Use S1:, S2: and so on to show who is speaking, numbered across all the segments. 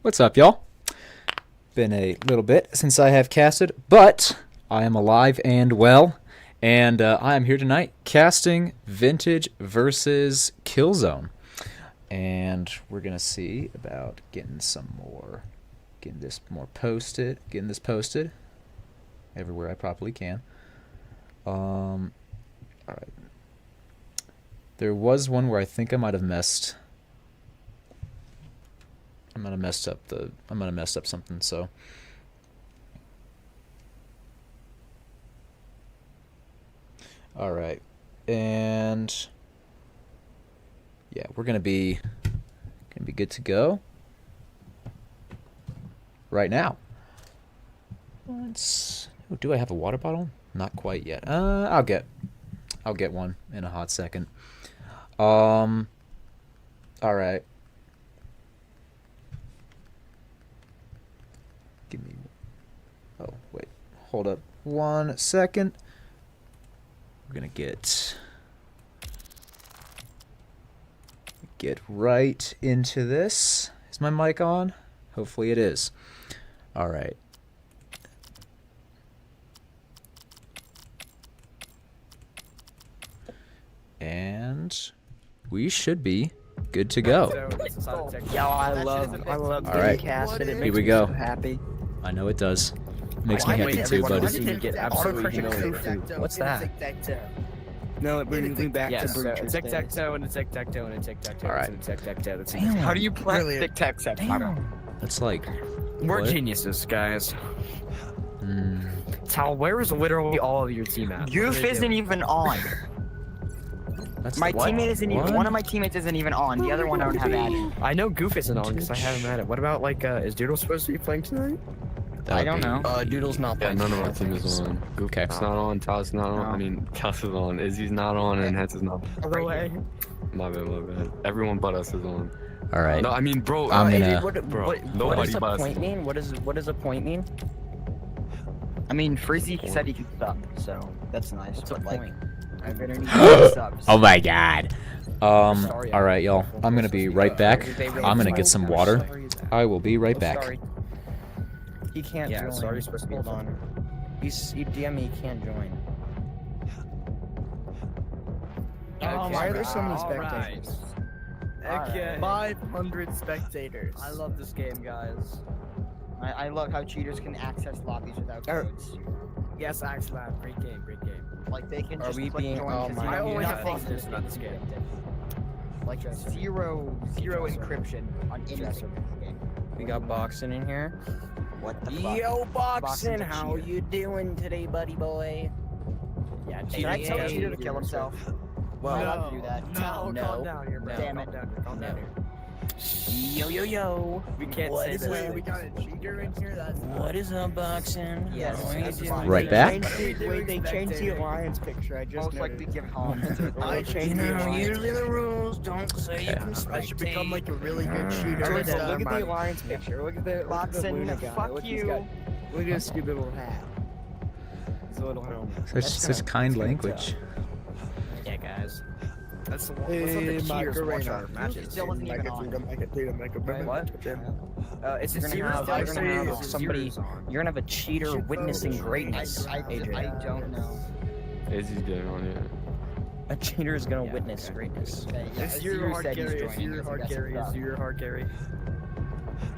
S1: What's up, y'all? Been a little bit since I have casted, but I am alive and well, and I am here tonight casting Vintage versus Killzone. And we're gonna see about getting this posted everywhere I properly can. All right. There was one where I think I might have messed. I might have messed up something. So. All right, and yeah, we're gonna be good to go right now. Do I have a water bottle? Not quite yet. I'll get one in a hot second. All right. Give me. Oh wait, hold up 1 second. We're gonna get right into this. Is my mic on? Hopefully it is. All right. And we should be good to go.
S2: Yo, I love
S1: All
S2: getting
S1: right.
S2: casted. It
S1: Here
S2: makes
S1: we
S2: me
S1: go.
S2: so happy.
S1: I know it does. Makes me happy too, buddy.
S2: Get absolutely humiliated. What's that? No, it brings me back to Brewster.
S3: Tic-tac-toe and a tic-tac-toe and a tic-tac-toe.
S1: All right.
S3: And a tic-tac-toe.
S2: Damn.
S3: How do you play tic-tac-toe?
S1: That's like.
S3: We're
S1: what?
S3: geniuses, guys.
S1: Mm.
S3: Tal, where is literally all of your team at?
S2: Goof isn't even on.
S1: That's
S2: My
S1: what?
S2: teammate isn't even.
S1: What?
S2: One of my teammates isn't even on. The other one I don't have added.
S3: I know Goof isn't on because I have him at it. What about like, is Doodle supposed to be playing tonight?
S1: That
S2: I
S1: would
S2: don't
S1: be-
S2: know.
S3: Doodle's not
S4: Yeah,
S3: playing.
S4: none of our team is on.
S1: Okay.
S4: Goof's not on, Tal's not on.
S2: No.
S4: I mean, Kels is on, Izzy's not on, and Hets is not.
S3: Other way.
S4: My bad. Everyone but us is on.
S1: All right.
S4: No, I mean, bro.
S1: I'm
S2: Hey,
S1: gonna-
S2: dude, what
S4: nobody
S2: does a
S4: but us.
S2: point mean? What does a point mean? I mean, Frizzy said he can sub, so that's nice. But like, I better need subs.
S1: Oh my god.
S2: Sorry,
S1: All right, y'all. I'm gonna be right back. I'm gonna get some water. I will be right back.
S2: Sorry. He can't
S3: Yeah,
S2: join.
S3: sorry, supposed to be
S2: Hold on. He DM me, he can't join. Why are there so many spectators?
S3: Okay.
S5: 500 spectators.
S3: I love this game, guys.
S2: I love how cheaters can access lobbies without codes.
S3: Yes, actually, great game.
S2: Like they can
S5: Are
S2: just
S5: we
S2: click
S5: being-
S2: join
S5: oh
S2: 'cause
S5: my
S2: you
S3: I
S2: don't
S3: always
S2: need
S3: have
S2: nothing
S3: fun
S2: to
S3: about this game.
S2: Like zero encryption on anything in this game.
S5: We got Boxing in here.
S2: What the fuck?
S5: Yo, Boxing,
S2: Boxing's a
S5: how
S2: cheater.
S5: you doing today, buddy boy?
S3: Yeah,
S2: Should I tell
S5: Yeah.
S2: Cheater to kill himself? Well,
S3: no,
S2: allowed to do that.
S3: No, calm down here, bro.
S2: Damn it.
S3: Calm down here.
S5: Yo.
S3: We can't
S5: What
S3: say
S5: is
S3: this.
S5: it?
S3: We got a cheater in here. That's
S5: What is up, Boxing?
S2: Yes,
S5: How are you
S2: that's
S5: doing?
S2: fine.
S1: Right back?
S5: Wait, they changed the alliance picture. I just
S2: Most likely
S5: noticed.
S2: give home.
S5: I
S3: You
S5: changed the
S3: know,
S5: alliance.
S3: usually the rules
S5: don't say
S1: you can
S5: I should become like
S3: a really good
S5: shooter. Look at
S3: Never
S5: the alliance picture. Look at the
S2: Boxing,
S5: Luna guy.
S2: fuck
S5: Look, he's
S2: you.
S5: got- Look at his stupid little hat. His little helmet.
S1: Such kind language.
S3: Yeah, guys. That's the
S5: Hey,
S3: cheaters watch
S5: Macarena.
S3: our matches.
S2: Still wasn't even on.
S3: What?
S2: It's
S5: You're gonna have, somebody.
S3: Zeros on.
S5: You're gonna have a cheater witnessing greatness,
S2: I
S5: AJ.
S2: don't know.
S4: Izzy's getting on here.
S5: A cheater is gonna
S3: Yeah,
S5: witness
S3: okay.
S5: greatness.
S2: Okay, yeah,
S3: It's
S2: Azir
S3: your hard
S2: said he's
S3: carry. It's
S2: joining,
S3: your
S2: so
S3: hard
S2: that's
S3: carry.
S2: what's
S3: It's
S2: up.
S3: your hard carry.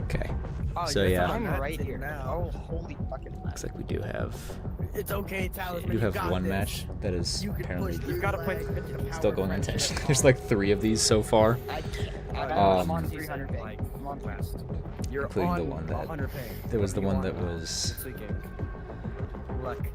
S1: Okay.
S3: Oh,
S1: So,
S3: you're
S1: yeah.
S3: fine.
S2: I'm right here.
S3: Now.
S2: Oh, holy fucking.
S1: Looks like we do have
S3: It's okay, Talisman.
S1: we do
S3: you
S1: have
S3: got
S1: one
S3: this.
S1: match that is
S3: You can
S1: apparently
S3: play. You gotta play the
S1: still going intentionally. There's like 3 of these so far,
S2: I'm on 300 ping.
S3: Like,
S2: I'm on
S3: West. You're
S1: including
S3: on
S1: the one that
S3: 100 ping.
S1: there was the
S3: You're
S1: one
S3: on,
S1: that was
S3: Sleeking. Look.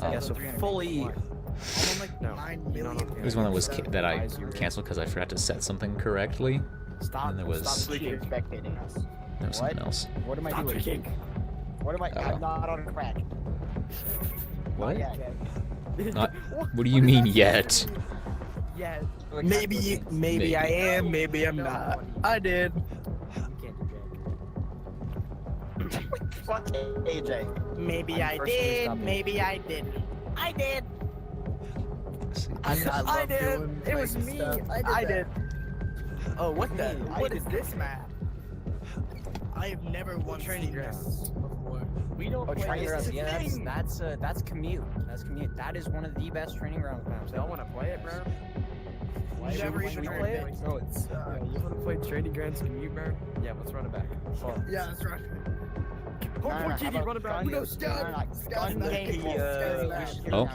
S1: Yeah,
S5: so
S2: 300
S5: fully.
S3: I'm on like
S4: No,
S3: 9
S4: you're not
S3: million.
S4: on
S1: it was one that was that I canceled because I forgot to set something correctly.
S3: Stop.
S1: and there was-
S3: Stop
S2: Cheater
S3: sleeking.
S2: spectating us.
S1: There was something else.
S2: What am I
S3: Stop
S2: doing?
S3: sleeking.
S2: What am I?
S1: Oh.
S2: I'm not on crack.
S1: What?
S2: Yeah.
S1: Not. What do you mean yet?
S3: Yeah.
S5: Maybe I am, maybe I'm not. I did.
S2: Fuck AJ.
S5: Maybe
S2: I did,
S5: maybe I didn't. I did.
S1: Let's see.
S5: I did. It was me. I did. Oh, what the?
S3: What is this map?
S5: I have never once
S3: Training
S5: seen this
S3: grounds.
S5: before.
S3: We don't
S2: Oh,
S3: play
S2: training
S3: this.
S2: grounds.
S3: It's a
S2: Yeah,
S3: thing.
S2: that's commute. That's commute. That is one of the best training ground maps.
S3: Y'all wanna play it, bro?
S5: We never even
S2: we
S5: heard
S2: play
S5: of
S2: it?
S5: it.
S3: Bro, it's you wanna play Training Grounds Commute, bro? Yeah, let's run it back.
S5: Yeah, that's right.
S3: Oh,
S2: No, no,
S3: poor
S2: how
S3: Kitty,
S2: about
S3: run it back.
S2: gun-
S5: No,
S2: no,
S5: scout.
S2: no, gun
S5: Scout
S2: game.
S5: snipe.
S1: Oh.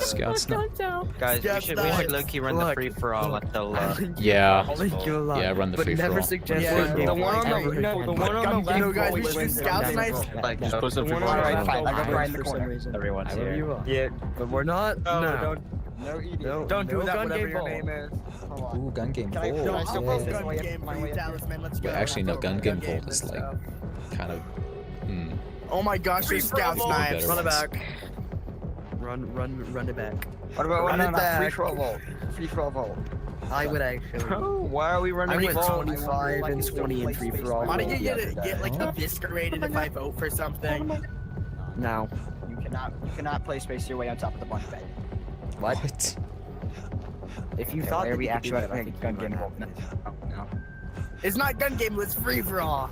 S5: Scout snipe.
S1: Scouts now.
S6: Guys, we
S5: Scout
S6: should
S5: snipe.
S6: low-key run the free for all until
S1: Yeah.
S3: I'll make you a lot.
S1: Yeah, run the
S3: but
S1: free for
S3: never
S1: all.
S3: suggest
S5: Yeah,
S3: gun game.
S5: the one on the-
S3: Ever.
S5: no, the
S6: one on the
S5: No,
S6: left
S5: guys, we
S6: always
S5: should do
S6: wins
S5: scout
S6: gun game.
S5: snipes.
S6: Like,
S4: Just post up
S6: the
S4: for
S6: one
S4: all
S6: on the
S4: right,
S6: left
S2: fine, I
S6: always
S2: go right in
S6: wins
S2: the
S6: for some
S2: corner.
S6: reason.
S2: Everyone's
S3: I love
S2: here.
S3: you all.
S6: Yeah,
S3: But we're not.
S6: no,
S3: No.
S2: No eating.
S3: No,
S6: don't do
S3: no
S6: that,
S3: gun
S6: whatever
S3: game
S6: your
S3: ball.
S6: name is.
S2: Hold on.
S1: Ooh, gun game
S2: Can I-
S1: fold.
S2: can I
S5: I'll
S2: still
S5: vote
S2: this
S5: gun
S2: way?
S5: game
S2: My
S5: for
S2: way
S5: you,
S2: up
S5: Talisman. Let's go.
S1: Wait, actually, no, gun game
S5: game,
S1: fold is
S5: let's
S1: like
S5: go.
S1: kind of.
S5: Oh my gosh,
S3: Free
S5: there's
S3: for all.
S5: scout snipes.
S1: Better
S3: Run it
S1: ones.
S3: back. Run it back.
S6: What about
S2: Run
S6: running
S2: it back. Free
S6: back?
S2: for a vote. Free for a vote.
S3: I would actually.
S6: Oh, why are we
S3: I
S6: running
S3: went
S6: ball?
S3: 25 and 20 and free for all.
S5: Why did you
S2: Yeah.
S5: get like eviscerated if I vote for something?
S3: Now.
S2: You cannot play space your way on top of the bunk bed.
S1: What?
S2: If you
S3: Okay,
S2: thought
S3: why are
S2: that
S3: we
S2: you could do
S3: actually
S2: that, I
S3: playing
S2: think gun
S3: gun
S2: game
S3: game?
S2: vote. No.
S5: It's not gun game, it's free for all.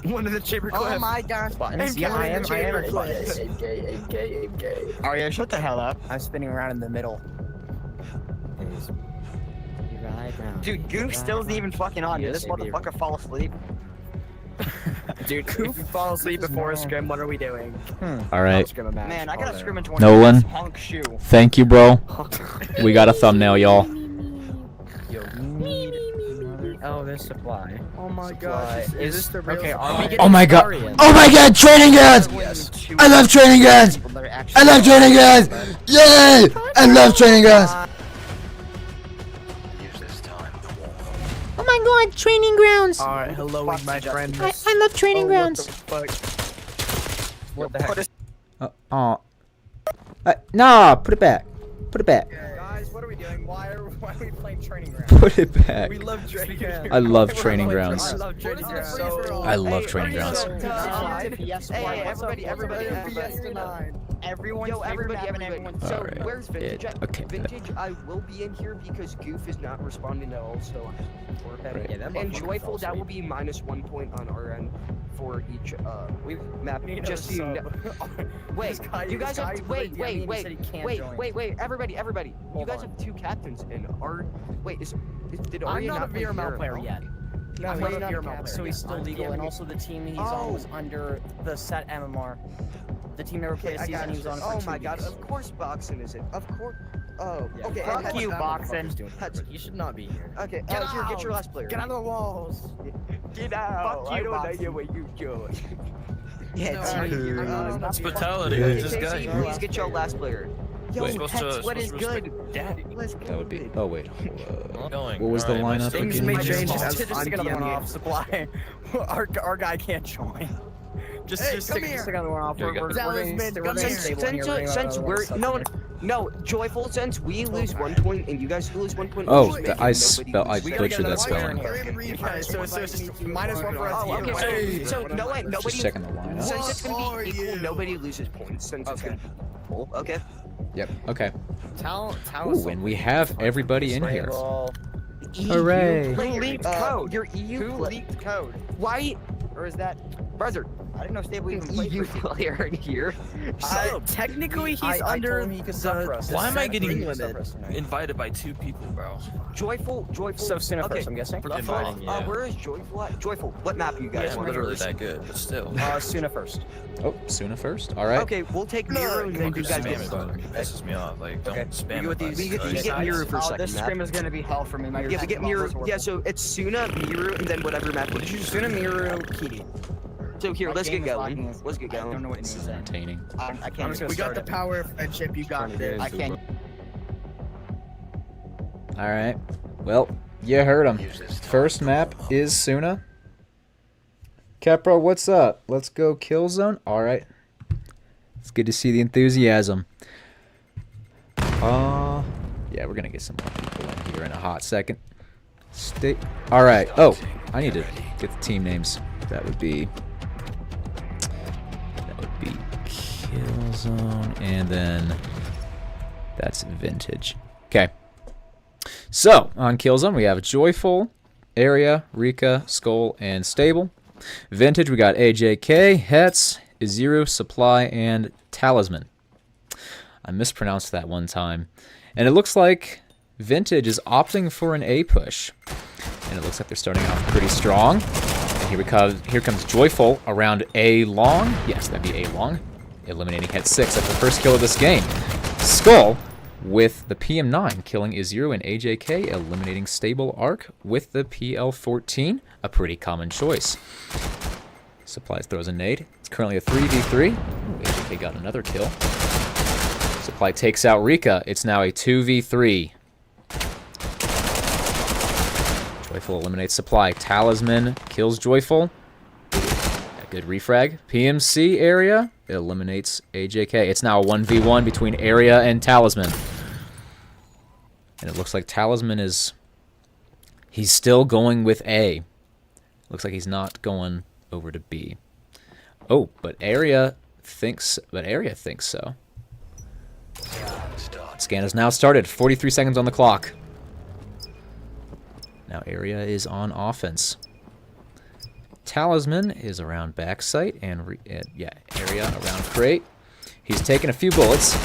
S3: One of the chamber
S5: Oh my gosh.
S2: Buttons?
S5: I'm
S2: Yeah, I
S5: counting
S2: am.
S5: the
S2: I am.
S5: chamber clips.
S2: Arya, shut the hell up. I'm spinning around in the middle. Dude, Goof still isn't even fucking on. Did this motherfucker fall asleep?
S3: Dude, if you fall asleep before a scrim, what are we doing?
S1: All right.
S3: Scrim a match.
S2: Man, I got a scrimmage one.
S1: Nolan.
S2: Honk shoe.
S1: Thank you, bro. We got a thumbnail, y'all.
S3: Oh, there's supply.
S5: Oh my gosh. Is this the real
S3: Okay,
S5: supply?
S3: are we getting
S1: Oh my god.
S3: Starians?
S1: Oh my god, training guns! I love training guns! I love training guns! Yay! I love training guns!
S7: Oh my god, training grounds!
S5: Alright, hello, my friend.
S7: I love training grounds.
S3: What the heck?
S1: Nah, put it back. Put it back.
S2: Guys, what are we doing? Why are we playing training ground?
S1: Put it back.
S3: We love training grounds.
S1: I love training grounds.
S3: I love training
S5: What is
S3: grounds.
S5: this free for all?
S1: I love training grounds.
S2: Hey, everybody, everyone.
S8: So
S1: Alright,
S8: where's Vintage?
S1: yeah, okay.
S8: Vintage, I will be in here because Goof is not responding at all. So,
S1: Right.
S3: Yeah, that
S8: and
S3: motherfucker
S8: Joyful,
S3: fell
S8: that will
S3: asleep.
S8: be -1 point on our end for each map. Just so you know. Wait, you guys have wait. Everybody, you guys have 2 captains and are did
S2: I'm
S8: Arya
S2: not a
S8: play
S2: VRML
S8: here?
S2: player yet.
S5: No,
S2: I'm
S5: he's
S2: not a
S5: not a
S2: VRML
S5: captain.
S2: player, so he's still
S8: I'm
S2: legal. And
S8: DMing.
S2: also the team he's on was under the set MMR. The team never played a
S8: I
S2: season.
S8: got
S2: He was on for
S8: Oh
S2: 2
S8: my god!
S2: weeks.
S8: Of course, Boxen is it? Of course. Oh,
S3: Yeah,
S8: okay.
S2: fuck
S8: and
S2: you,
S8: Hudson-
S2: Boxen.
S3: You should not be here.
S8: Okay,
S5: Get
S8: here, get your
S5: out.
S8: last player.
S5: Get out of the walls.
S8: Get out!
S2: Fuck you,
S8: I don't
S2: Boxen.
S8: know what you doing.
S2: Yeah,
S5: No,
S2: it's
S5: I'm
S2: you.
S5: not
S9: Hospitality,
S8: Okay,
S9: this guy.
S8: Casey, please get your last player. Yo,
S1: Wait.
S8: Tex, what is
S9: Supposed to
S8: good?
S9: Daddy.
S8: Let's go.
S1: That would be. Oh wait.
S9: Going.
S1: What was the
S9: Alright,
S1: lineup
S3: Things
S1: again?
S3: may
S8: I just
S3: change
S8: lost
S3: as
S2: Just
S3: I'm
S2: stick another one
S3: DMing.
S2: off. Supply. Our guy can't join. Just
S5: Hey,
S2: just
S5: come
S2: stick
S5: here.
S2: another one off.
S9: Here we go.
S5: Talisman, come here.
S8: Since we're no Joyful, since we lose 1 point and you guys lose 1 point.
S1: Oh,
S8: we're
S1: the-
S8: making
S1: I
S8: nobody
S1: spell- I
S8: lose.
S3: We gotta get
S1: butchered that
S3: another player
S1: spelling.
S3: in here.
S5: We're in replay,
S2: So it's -1 for us.
S8: Oh,
S2: here.
S8: okay. So no one,
S1: Just
S8: nobody.
S1: checking the lineup.
S8: Since it's
S5: What
S8: gonna
S5: are
S8: be equal,
S5: you?
S8: nobody loses points. Since it's gonna be equal. Okay.
S1: Yep. Okay.
S3: Tell
S1: Ooh, and we have everybody in here.
S8: EU
S1: Hooray.
S8: player,
S2: Who leaked code?
S8: Your EU
S2: Who
S8: player.
S2: leaked code?
S8: Why,
S2: Or is that
S8: brother?
S2: I didn't know Stable even played
S8: EU
S2: for
S8: player in here.
S3: Technically, he's
S2: I
S3: under
S2: told him he could sub for us.
S9: Why am I
S3: set
S9: getting
S3: ring limit.
S9: invited by 2 people, bro?
S8: Joyful.
S2: So Sina
S8: Okay.
S2: first, I'm guessing.
S9: Inviting, yeah.
S8: Where is Joyful at? Joyful. What map you guys
S9: Yeah,
S8: want?
S9: literally that good, but still.
S2: Suna first.
S1: Oh, Suna first. All right.
S8: Okay, we'll take Miro and then you
S9: Fuckers
S8: guys
S9: spam
S8: get
S9: it, though. It pisses me off. Like, don't
S8: Okay.
S9: spam
S8: You
S9: it.
S8: get these-
S9: bud.
S8: you get Miro for a second.
S2: This
S8: map.
S2: scrim is gonna be hell for me. My
S8: Yeah, we get Miro. Yeah, so it's Suna, Miro, and then whatever map. What did you
S2: Suna, Miru, Kitty.
S8: So here,
S2: My
S8: let's
S2: game
S8: get
S2: is
S8: going.
S2: lagging.
S8: Let's get
S2: I don't
S8: going.
S2: know what it
S1: This is
S2: means.
S1: entertaining.
S2: I
S3: I'm
S2: can't.
S3: just gonna
S5: We got
S3: start
S5: the
S3: it.
S5: power of friendship. You got this.
S2: I can't.
S1: All right. Well, you heard him. First map is Suna. Capro, what's up? Let's go Killzone. All right. It's good to see the enthusiasm. Yeah, we're gonna get some more people in here in a hot second. Stay. All right. Oh, I need to get the team names. That would be Killzone, and then that's Vintage. Okay. So on Killzone we have Joyful, Area, Rika, Skull, and Stable. Vintage, we got AJK, Hetz, Zero, Supply, and Talisman. I mispronounced that one time. And it looks like Vintage is opting for an A push. And it looks like they're starting off pretty strong. And here comes Joyful around A long. Yes, that'd be A long. Eliminating Het 6. That's the first kill of this game. Skull with the PM9, killing Izuru and AJK, eliminating Stable Arc with the PL14. A pretty common choice. Supplies throws a nade. It's currently a 3v3. Ooh, AJK got another kill. Supply takes out Rika. It's now a 2v3. Joyful eliminates Supply. Talisman kills Joyful. A good refrag. PMC area eliminates AJK. It's now a 1v1 between area and Talisman. And it looks like Talisman is... He's still going with A. Looks like he's not going over to B. Oh, but area thinks so. Scan has now started. 43 seconds on the clock. Now area is on offense. Talisman is around backsite and area around crate. He's taken a few bullets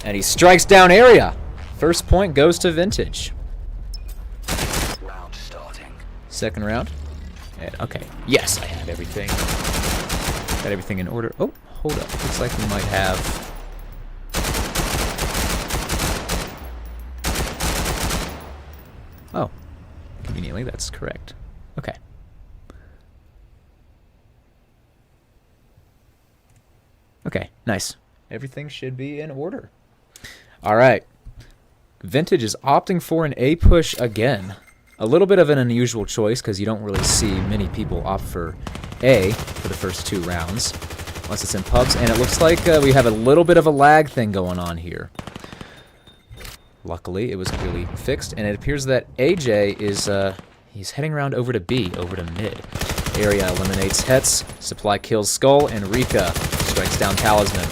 S1: and he strikes down area. First point goes to Vintage.
S10: Round starting.
S1: Second round. And, okay. Yes, I have everything. Got everything in order. Oh, hold up. Looks like we might have... Oh. Conveniently, that's correct. Okay. Okay, nice. Everything should be in order. All right. Vintage is opting for an A push again. A little bit of an unusual choice because you don't really see many people opt for A for the first 2 rounds, unless it's in pubs. And it looks like we have a little bit of a lag thing going on here. Luckily, it was clearly fixed, and it appears that AJ is he's heading around over to B, over to mid. Area eliminates Hetz, Supply kills Skull, and Rika strikes down Talisman.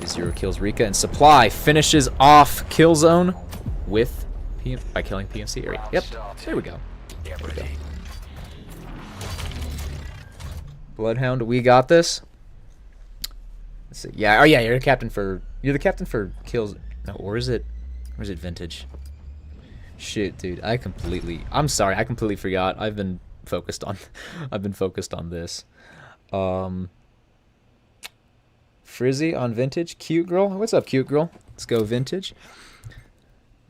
S1: Zero kills Rika, and Supply finishes off Killzone with by killing PMC area. Yep, there we go. There we go. Bloodhound, we got this. Let's see. Yeah, oh yeah, you're the captain for Kills. No, or is it Vintage? Shoot, dude, I'm sorry, I completely forgot. I've been focused on this. Frizzy on Vintage. Cute Girl. What's up, Cute Girl? Let's go Vintage.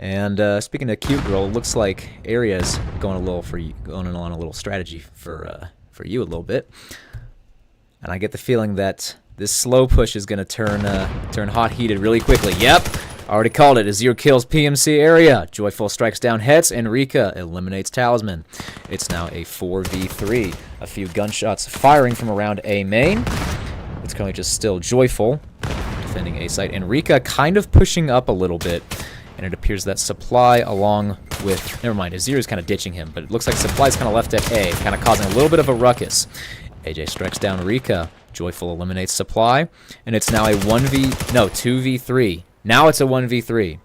S1: And speaking of Cute Girl, looks like Area's going on a little strategy for you a little bit. And I get the feeling that this slow push is going to turn hot heated really quickly. Yep. Already called it. Azir kills PMC area. Joyful strikes down Hetz, and Rika eliminates Talisman. It's now a 4v3. A few gunshots firing from around A main. It's currently just still Joyful defending A site, and Rika kind of pushing up a little bit. And it appears that Supply along with... Never mind, Azir is kind of ditching him, but it looks like Supply's kind of left at A, kind of causing a little bit of a ruckus. AJ strikes down Rika. Joyful eliminates Supply, and it's now a 2v3. Now it's a 1v3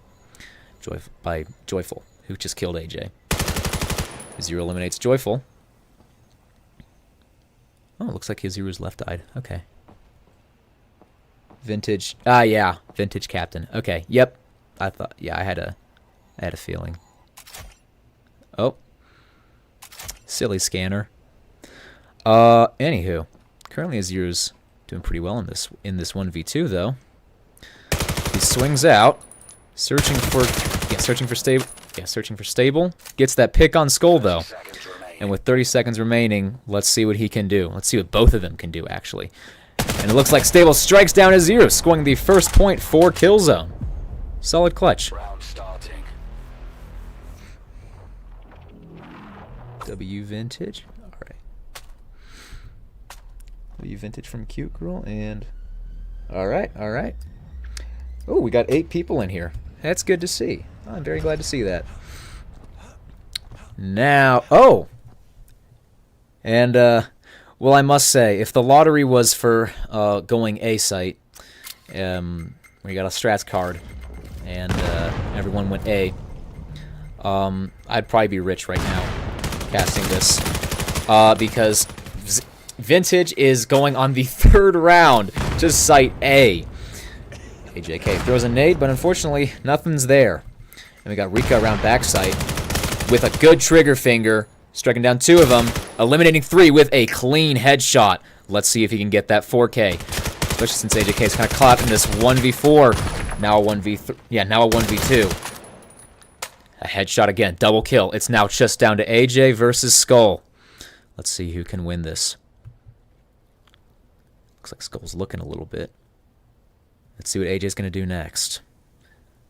S1: by Joyful, who just killed AJ. Zero eliminates Joyful. Oh, it looks like Zero's left-eyed. Okay. Vintage. Yeah. Vintage captain. Okay. Yep. I thought. Yeah, I had a feeling. Oh. Silly scanner. Anywho, currently Zero's doing pretty well in this 1v2 though. He swings out, searching for stable. Gets that pick on Skull though. And with 30 seconds remaining, let's see what he can do. Let's see what both of them can do actually. And it looks like Stable strikes down Azir, scoring the first point for Killzone. Solid clutch. W Vintage. Alright. W Vintage from Cute Girl and alright. Oh, we got 8 people in here. That's good to see. I'm very glad to see that. Now, and well, I must say, if the lottery was for going A site, where you got a strats card, and everyone went A, I'd probably be rich right now casting this, because Vintage is going on the third round to site A. AJK throws a nade, but unfortunately, nothing's there. And we got Rika around backside with a good trigger finger, striking down 2 of them, eliminating 3 with a clean headshot. Let's see if he can get that 4K, especially since AJK is kind of caught in this 1v4. Now a 1v3. Yeah, now a 1v2. A headshot again, double kill. It's now just down to AJ versus Skull. Let's see who can win this. Looks like Skull's looking a little bit. Let's see what AJ's going to do next.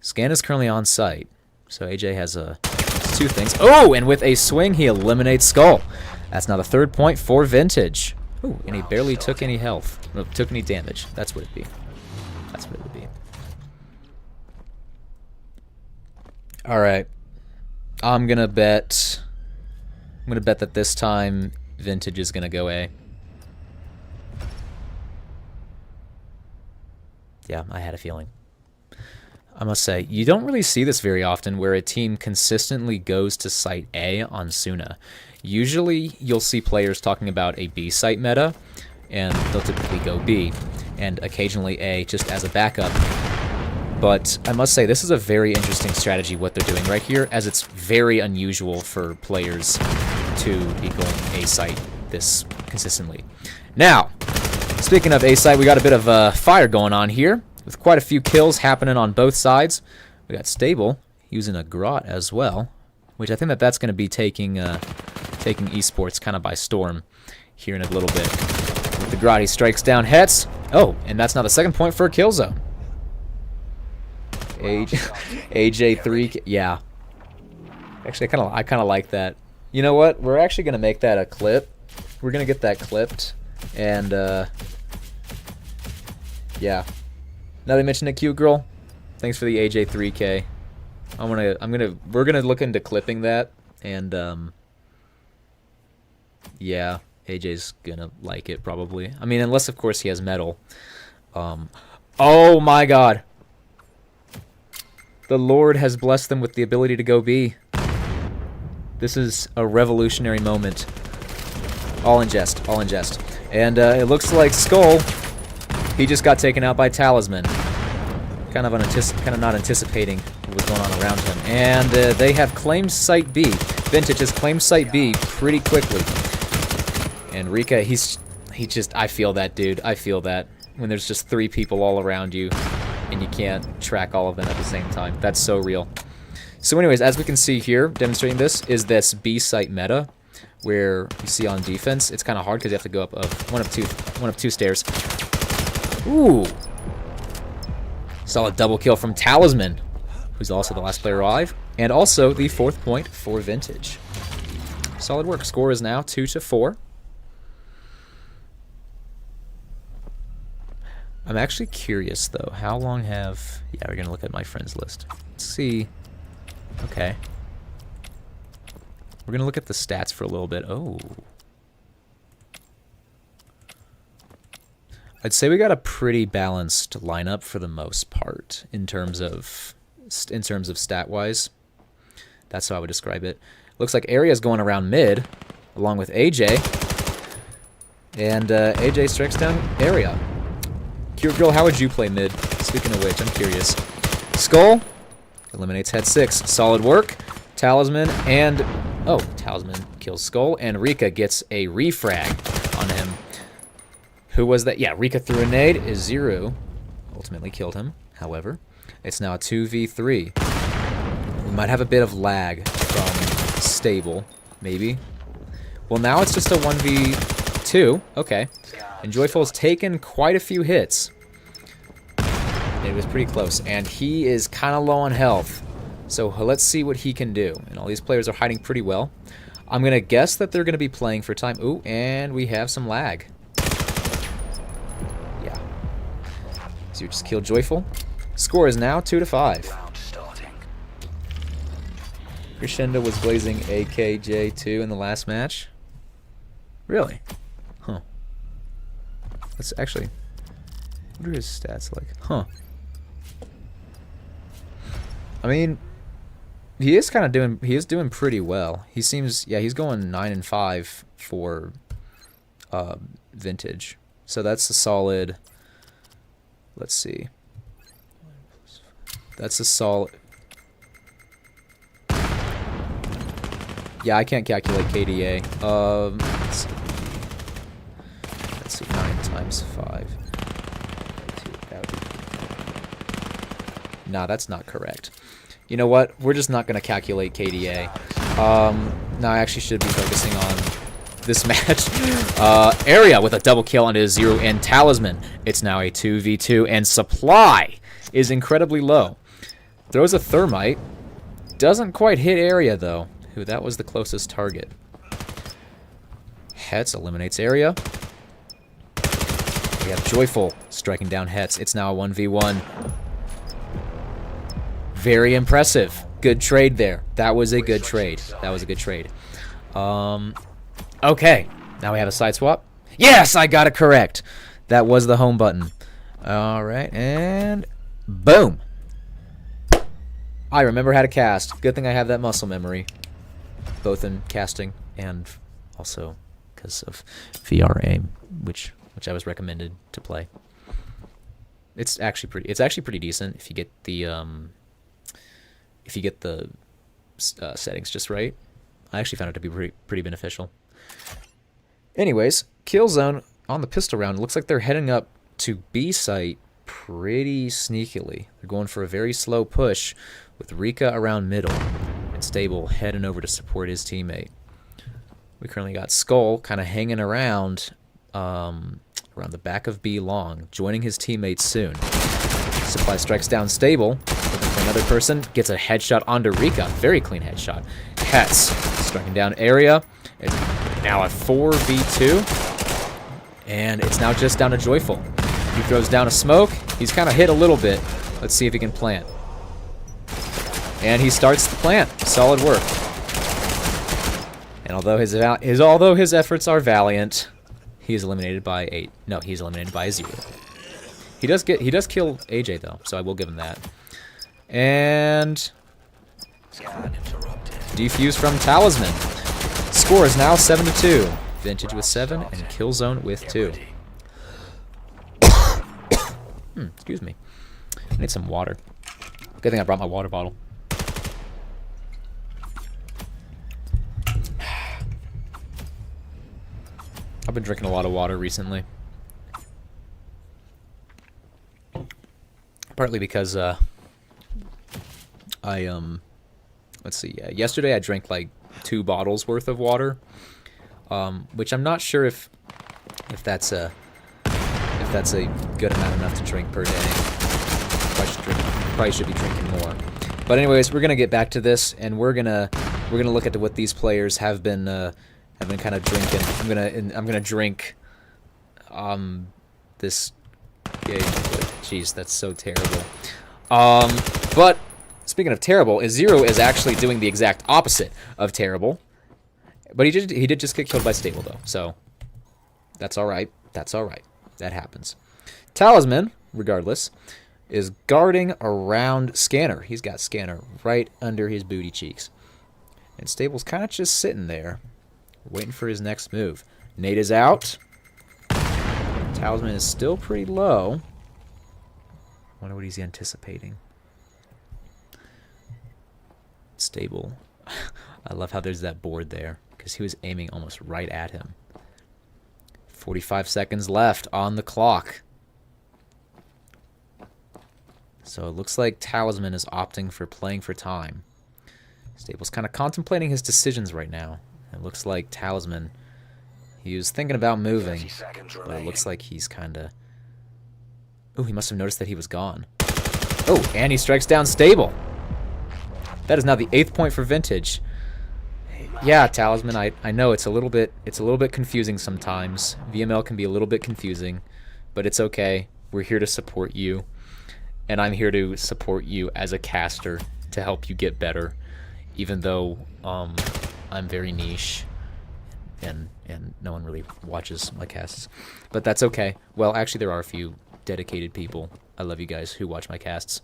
S1: Scan is currently on site, so AJ has 2 things. Oh, and with a swing, he eliminates Skull. That's now the 3rd point for Vintage. Ooh, and he barely took any health. No, took any damage. That's what it'd be. That's what it would be. All right. I'm going to bet that this time Vintage is going to go A. Yeah, I had a feeling. I must say, you don't really see this very often where a team consistently goes to site A on Suna. Usually, you'll see players talking about a B site meta, and they'll typically go B, and occasionally A just as a backup. But I must say, this is a very interesting strategy, what they're doing right here, as it's very unusual for players to be going A site this consistently. Now, speaking of A site, we got a bit of fire going on here, with quite a few kills happening on both sides. We got Stable using a grot as well, which I think that's going to be taking esports kind of by storm here in a little bit. With the grot, he strikes down Hetz. Oh, and that's now the 2nd point for Killzone. AJ3, yeah. Actually, I kind of like that. You know what? We're actually gonna make that a clip. We're gonna get that clipped, and yeah. Now they mentioned a cute girl. Thanks for the AJ3K. We're gonna look into clipping that, and yeah, AJ's gonna like it probably. I mean, unless of course he has metal. Oh my God. The Lord has blessed them with the ability to go B. This is a revolutionary moment. All in jest, all in jest. And it looks like Skull, he just got taken out by Talisman. Kind of not anticipating what was going on around him. And they have claimed Site B. Vintage has claimed Site B pretty quickly. And Rika, I feel that, dude. I feel that. When there's just 3 people all around you, and you can't track all of them at the same time. That's so real. So anyways, as we can see here, demonstrating this, is this B site meta, where you see on defense, it's kind of hard because you have to go up one of two stairs. Ooh! Solid double kill from Talisman, who's also the last player alive, and also the 4th point for Vintage. Solid work. Score is now 2-4. I'm actually curious, though. How long have... Yeah, we're going to look at my friends list. Let's see. Okay. We're going to look at the stats for a little bit. Oh. I'd say we got a pretty balanced lineup for the most part in terms of stat-wise. That's how I would describe it. Looks like Area's going around mid, along with AJ. And AJ strikes down Area. Cute Girl, how would you play mid? Speaking of which, I'm curious. Skull eliminates Head 6. Solid work. Talisman and... Oh, Talisman kills Skull, and Rika gets a refrag on him. Who was that? Yeah, Rika threw a nade. Iziru ultimately killed him, however. It's now a 2v3. We might have a bit of lag from Stable, maybe. Well, now it's just a 1v2. Okay. And Joyful's taken quite a few hits. It was pretty close, and he is kind of low on health. So let's see what he can do. And all these players are hiding pretty well. I'm going to guess that they're going to be playing for time. Ooh, and we have some lag. Yeah. So you just killed Joyful. Score is now 2-5. Crescendo was blazing AKJ2 in the last match. Really? Huh. Let's actually... What are his stats like? Huh. I mean, he is kind of doing... He is doing pretty well. He seems... Yeah, he's going 9-5 for Vintage. So that's a solid. Let's see. That's a solid. Yeah, I can't calculate KDA. Let's see. 9 times 5. Nah, that's not correct. You know what? We're just not going to calculate KDA. No, I actually should be focusing on this match. Area with a double kill on his 0 and Talisman. It's now a 2v2 and Supply is incredibly low. Throws a Thermite. Doesn't quite hit Area though. Who that was the closest target. Hetz eliminates Area. We have Joyful striking down Hetz. It's now a 1v1. Very impressive. Good trade there. That was a good trade. That was a good trade. Okay. Now we have a side swap. Yes, I got it correct. That was the home button. All right, and boom. I remember how to cast. Good thing I have that muscle memory, both in casting and also because of VR aim, which I was recommended to play. It's actually pretty decent if you get the settings just right. I actually found it to be pretty beneficial. Anyways, Killzone on the pistol round. Looks like they're heading up to B site pretty sneakily. They're going for a very slow push with Rika around middle and Stable heading over to support his teammate. We currently got Skull kind of hanging around the back of B long, joining his teammates soon. Supply strikes down Stable. Looking for another person. Gets a headshot onto Rika. Very clean headshot. Hetz striking down Area. It's now a 4v2. And it's now just down to Joyful. He throws down a smoke. He's kind of hit a little bit. Let's see if he can plant. And he starts the plant. Solid work. And although his efforts are valiant, he is eliminated by a he's eliminated by a 0. He does kill AJ though, so I will give him that. And defuse from Talisman. Score is now 7-2. Vintage with 7 and Killzone with 2. Excuse me. I need some water. Good thing I brought my water bottle. I've been drinking a lot of water recently. Partly because let's see, yesterday I drank like 2 bottles worth of water, which I'm not sure if that's a good amount enough to drink per day. Probably should be drinking more. But anyways, we're gonna get back to this, and we're gonna look at what these players have been kind of drinking. I'm gonna drink this. Yeah, jeez, that's so terrible. But speaking of terrible, Zero is actually doing the exact opposite of terrible. But he did just get killed by Stable though, so that's all right. That's all right. That happens. Talisman, regardless, is guarding around Scanner. He's got Scanner right under his booty cheeks, and Stable's kind of just sitting there, waiting for his next move. Nade is out. Talisman is still pretty low. Wonder what he's anticipating. Stable. I love how there's that board there, because he was aiming almost right at him. 45 seconds left on the clock. So it looks like Talisman is opting for playing for time. Stable's kind of contemplating his decisions right now. It looks like Talisman, he was thinking about moving, but it looks like he's kind of... Oh, he must have noticed that he was gone. Oh, and he strikes down Stable. That is now the 8th point for Vintage. Yeah, Talisman, I know it's a little bit confusing sometimes. VML can be a little bit confusing, but it's okay. We're here to support you, and I'm here to support you as a caster to help you get better, even though I'm very niche and no one really watches my casts. But that's okay. Well, actually there are a few dedicated people. I love you guys who watch my casts.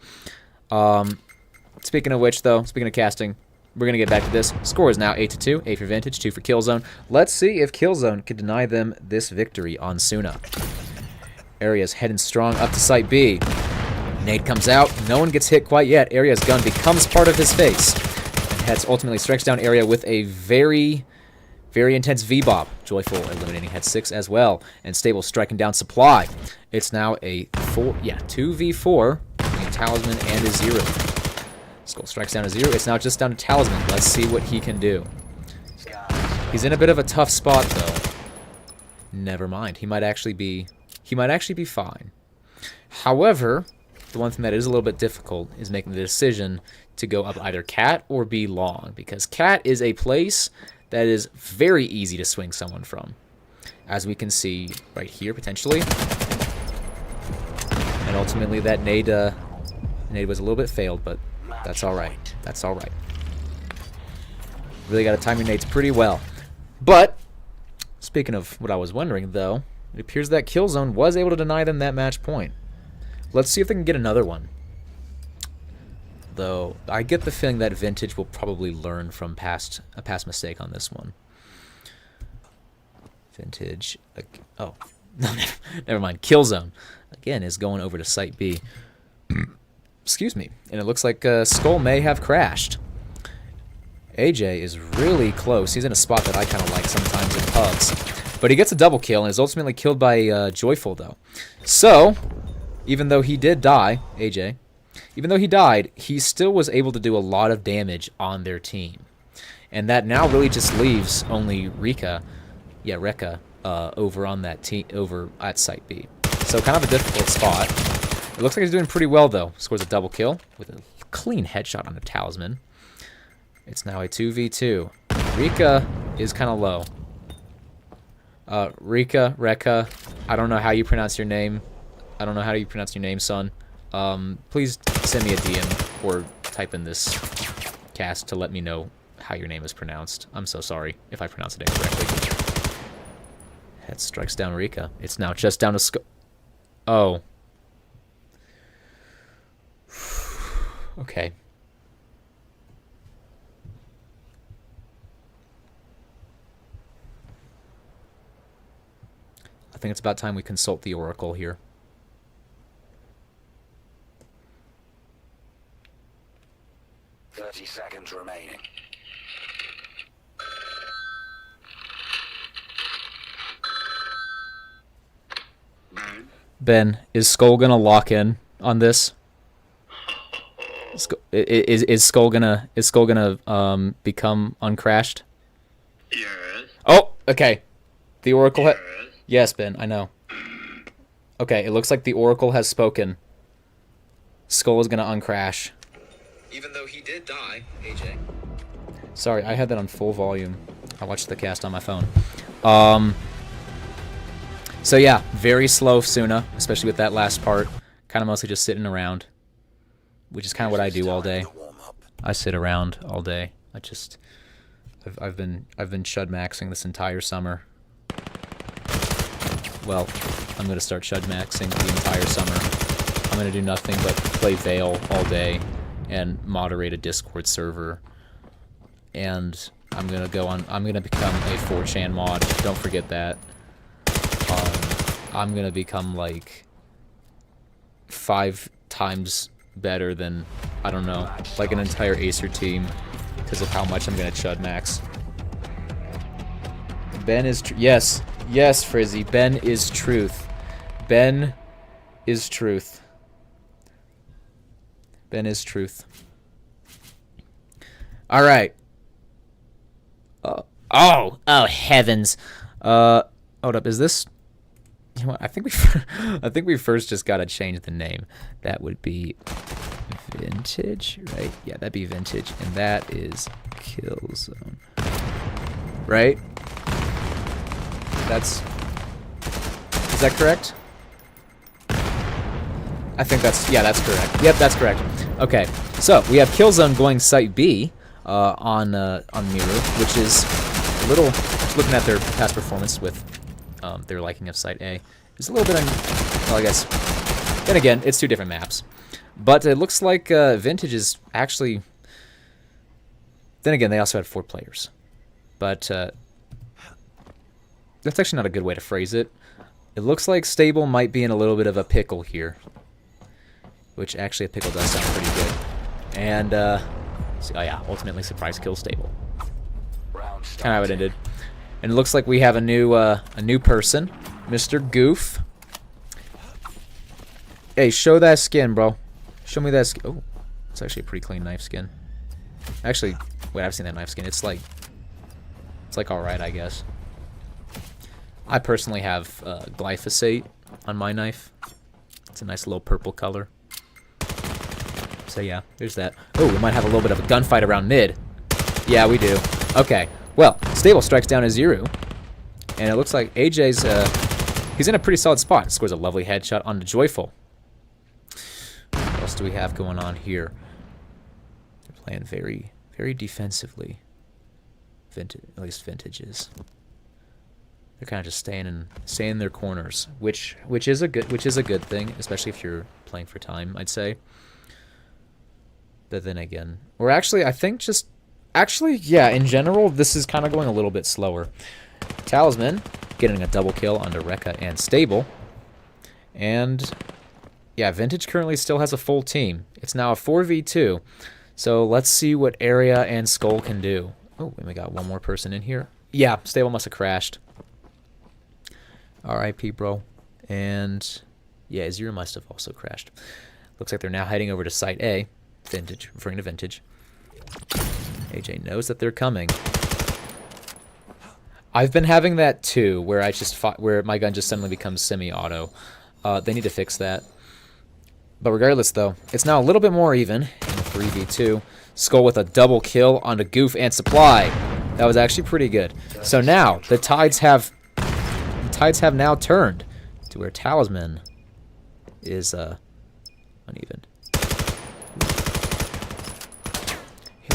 S1: Speaking of which though, speaking of casting, we're going to get back to this. Score is now 8-2. 8 for Vintage, 2 for Killzone. Let's see if Killzone can deny them this victory on Suna. Area's heading strong up to Site B. Nade comes out. No one gets hit quite yet. Area's gun becomes part of his face. And Hetz ultimately strikes down Area with a very intense V-Bop. Joyful eliminating Het 6 as well. And Stable striking down Supply. It's now a 2v4 between Talisman and Azero. Skull strikes down Azero. It's now just down to Talisman. Let's see what he can do. He's in a bit of a tough spot, though. Never mind. He might actually be fine. However, the one thing that is a little bit difficult is making the decision to go up either Cat or B long, because Cat is a place that is very easy to swing someone from, as we can see right here potentially. And ultimately that nade was a little bit failed, but that's all right. That's all right. Really got to time your nades pretty well. But speaking of what I was wondering, though, it appears that Killzone was able to deny them that match point. Let's see if they can get another one. Though, I get the feeling that Vintage will probably learn from a past mistake on this one. Vintage... oh, no, never mind. Killzone, again, is going over to Site B. Excuse me. And it looks like Skull may have crashed. AJ is really close. He's in a spot that I kind of like sometimes in pubs. But he gets a double kill and is ultimately killed by Joyful, though. So, even though he did die, AJ, even though he died, he still was able to do a lot of damage on their team. And that now really just leaves only Rekka over on that team, over at Site B. So kind of a difficult spot. It looks like he's doing pretty well, though. Scores a double kill with a clean headshot on a Talisman. It's now a 2v2. Rekka is kind of low. Rekka, I don't know how you pronounce your name. I don't know how you pronounce your name, son. Please send me a DM or type in this cast to let me know how your name is pronounced. I'm so sorry if I pronounce it incorrectly. Head strikes down Rekka. It's now just down to Oh. Okay. I think it's about time we consult the Oracle here.
S10: Seconds remaining.
S1: Ben, is Skull gonna lock in on this? Is Skull gonna become uncrashed?
S10: Yes.
S1: Oh, okay. The Oracle. Yes, Ben, I know. Okay, it looks like the Oracle has spoken. Skull is gonna uncrash. Even though he did die, AJ. Sorry, I had that on full volume. I watched the cast on my phone. So yeah, very slow Suna, especially with that last part. Kind of mostly just sitting around, which is kind of what I do all day. I sit around all day. I've been Shud maxing this entire summer. Well, I'm gonna start Shud maxing the entire summer. I'm gonna do nothing but play Vail all day and moderate a Discord server. And I'm gonna become a 4chan mod. Don't forget that. I'm gonna become like 5 times better than, I don't know, like an entire Acer team because of how much I'm gonna Chud max. Ben is yes, Frizzy. Ben is truth. Ben is truth. Ben is truth. All right. Oh heavens. Hold up. Is this? You know what? I think we first just gotta change the name. That would be Vintage, right? Yeah, that'd be Vintage, and that is Killzone, right? Is that correct? I think that's correct. Yep, that's correct. Okay, so we have Killzone going Site B on Miru, which is a little, looking at their past performance with their liking of Site A, is a little bit, well, I guess, then again, it's 2 different maps. But it looks like Vintage is actually Then again, they also had 4 players. But that's actually not a good way to phrase it. It looks like Stable might be in a little bit of a pickle here. Which actually a pickle does sound pretty good. And, so, oh yeah, ultimately surprise kill Stable.
S10: Round
S1: Kind of how it ended. And it looks like we have a new person. Mr. Goof. Hey, show that skin, bro. Show me that skin. Oh, it's actually a pretty clean knife skin. Actually, wait, I've seen that knife skin. It's like alright, I guess. I personally have glyphosate on my knife. It's a nice little purple color. So yeah, there's that. Oh, we might have a little bit of a gunfight around mid. Yeah, we do. Okay, well, Stable strikes down a Zero. And it looks like AJ's, he's in a pretty solid spot. Scores a lovely headshot onto Joyful. What else do we have going on here? They're playing very, very defensively. At least Vintages. They're kind of just staying in their corners, which is a good thing, especially if you're playing for time, I'd say. But then again, or actually, I think yeah, in general, this is kind of going a little bit slower. Talisman getting a double kill onto Rekka and Stable. And yeah, Vintage currently still has a full team. It's now a 4v2. So let's see what Area and Skull can do. Oh, and we got one more person in here. Yeah, Stable must have crashed. RIP, bro. And yeah, Zero must have also crashed. Looks like they're now heading over to Site A. Vintage, referring to Vintage. AJ knows that they're coming. I've been having that too, where where my gun just suddenly becomes semi-auto. They need to fix that. But regardless, though, it's now a little bit more even in 3v2. Skull with a double kill onto Goof and Supply. That was actually pretty good. So now the tides have now turned to where Talisman is uneven.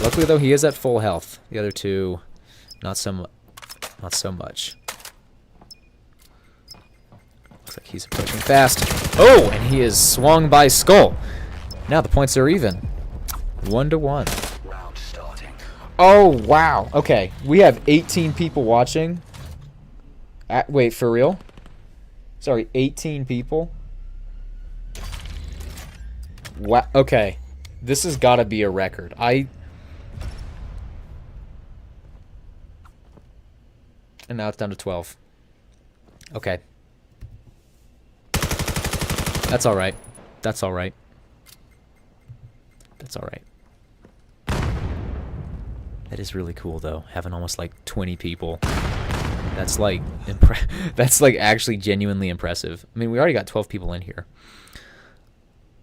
S1: Luckily, though, he is at full health. The other two, not so much. Looks like he's approaching fast. Oh, and he is swung by Skull. Now the points are even. 1-1.
S10: Round starting.
S1: Oh, wow. Okay, we have 18 people watching. Wait, for real? Sorry, 18 people? Wow. Okay, this has got to be a record. And now it's down to 12. Okay. That's alright. That's alright. That's alright. That is really cool, though. Having almost like 20 people. That's like that's like actually genuinely impressive. I mean, we already got 12 people in here.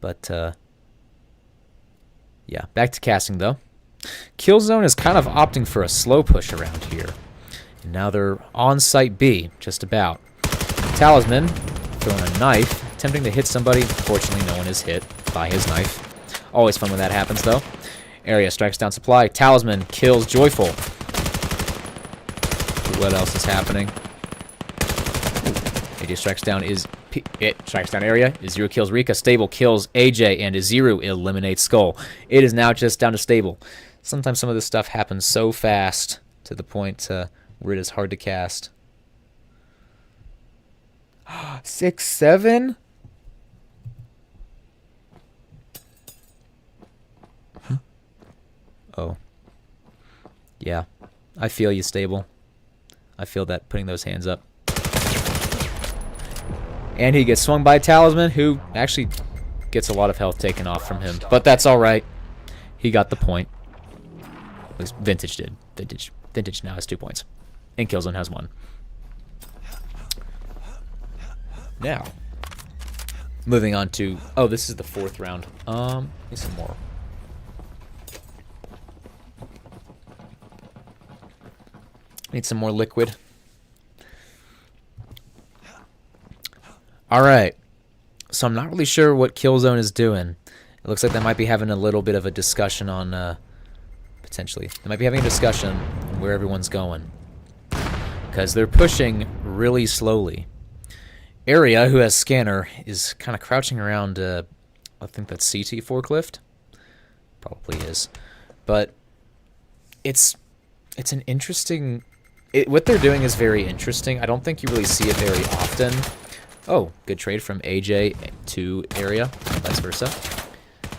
S1: But yeah, back to casting though. Killzone is kind of opting for a slow push around here. And now they're on Site B, just about. Talisman throwing a knife, attempting to hit somebody. Fortunately, no one is hit by his knife. Always fun when that happens, though. Area strikes down Supply. Talisman kills Joyful. What else is happening? AJ strikes down Area. Zero kills Rika. Stable kills AJ, and Zero eliminates Skull. It is now just down to Stable. Sometimes some of this stuff happens so fast to the point where it is hard to cast. 6-7? Oh. Yeah. I feel you, Stable. I feel that putting those hands up. And he gets swung by Talisman, who actually gets a lot of health taken off from him. But that's alright. He got the point. At least Vintage did. Vintage now has 2 points. And Killzone has 1. Now, moving on to... Oh, this is the 4th round. Need some more. Need some more liquid. Alright. So I'm not really sure what Killzone is doing. It looks like they might be having a little bit of a discussion on... potentially. They might be having a discussion on where everyone's going. Because they're pushing really slowly. Area, who has Scanner, is kind of crouching around, I think that's CT forklift. Probably is. But it's an interesting... what they're doing is very interesting. I don't think you really see it very often. Oh, good trade from AJ to Area, vice versa.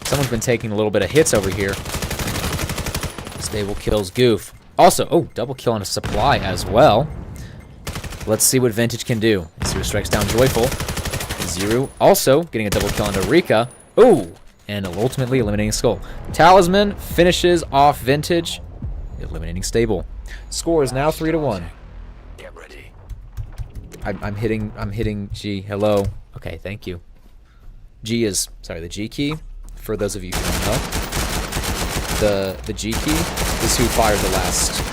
S1: Someone's been taking a little bit of hits over here. Stable kills Goof. Also, oh, double kill on a supply as well. Let's see what Vintage can do. Zero strikes down Joyful. Zero also getting a double kill onto Rika. Oh, and ultimately eliminating Skull. Talisman finishes off Vintage, eliminating Stable. Score is now 3-1.
S10: Get ready.
S1: I'm hitting G. Hello. Okay, thank you. G is, sorry, the G key, for those of you who don't know, the G key is who fired the last.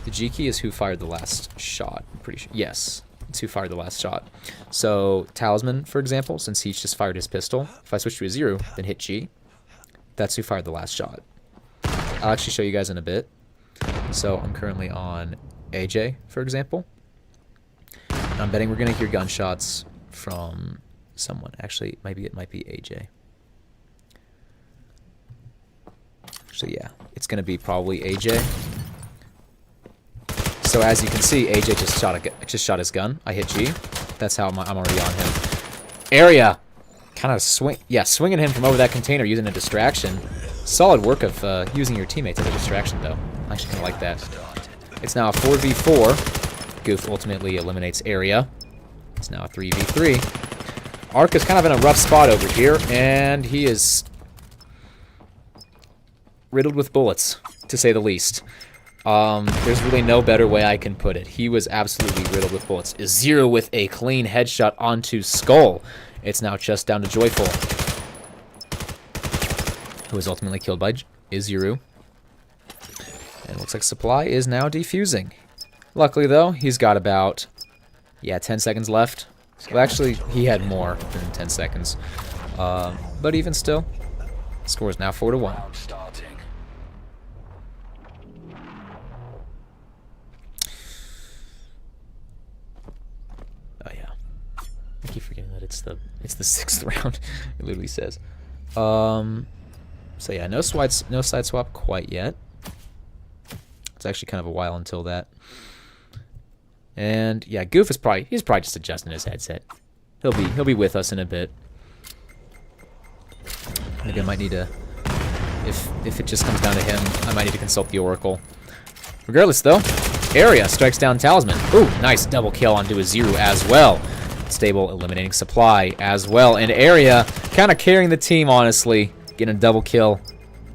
S1: The G key is who fired the last shot. I'm pretty sure. Yes, it's who fired the last shot. So Talisman, for example, since he just fired his pistol, if I switch to a 0, then hit G, that's who fired the last shot. I'll actually show you guys in a bit. So I'm currently on AJ, for example. I'm betting we're gonna hear gunshots from someone. Actually, maybe it might be AJ. Actually, yeah, it's gonna be probably AJ. So as you can see, AJ just shot his gun. I hit G. That's how I'm already on him. Area, kind of swinging him from over that container using a distraction. Solid work of using your teammates as a distraction, though. I actually kind of like that. It's now a 4v4. Goof ultimately eliminates Area. It's now a 3v3. Ark is kind of in a rough spot over here, and he is riddled with bullets, to say the least. There's really no better way I can put it. He was absolutely riddled with bullets. Is 0 with a clean headshot onto Skull. It's now just down to Joyful, who is ultimately killed by Izuru. And it looks like Supply is now defusing. Luckily, though, he's got about, 10 seconds left. Well, actually, he had more than 10 seconds. But even still, score is now 4-1.
S10: Round starting.
S1: Oh yeah, I keep forgetting that it's the 6th round. It literally says. So yeah, no side swap quite yet. It's actually kind of a while until that. And yeah, Goof is he's probably just adjusting his headset. He'll be with us in a bit. Maybe I might need to, if it just comes down to him, I might need to consult the Oracle. Regardless though, Area strikes down Talisman. Ooh, nice double kill onto a 0 as well. Stable eliminating Supply as well, and Area kind of carrying the team, honestly, getting a double kill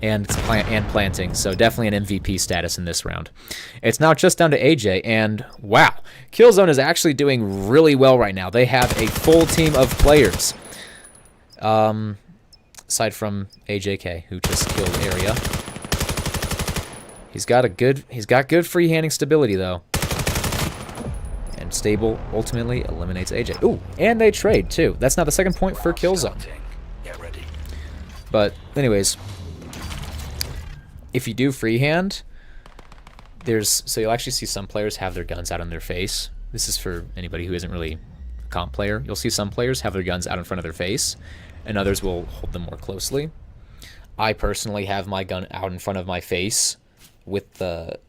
S1: and planting. So definitely an MVP status in this round. It's now just down to AJ, and wow, Killzone is actually doing really well right now. They have a full team of players. Aside from AJK, who just killed Area. He's got good free-handing stability though. And Stable ultimately eliminates AJ. Ooh, and they trade too. That's now the 2nd point for Killzone.
S10: Get ready.
S1: But if you do freehand, so you'll actually see some players have their guns out on their face. This is for anybody who isn't really a comp player. You'll see some players have their guns out in front of their face, and others will hold them more closely. I personally have my gun out in front of my face with the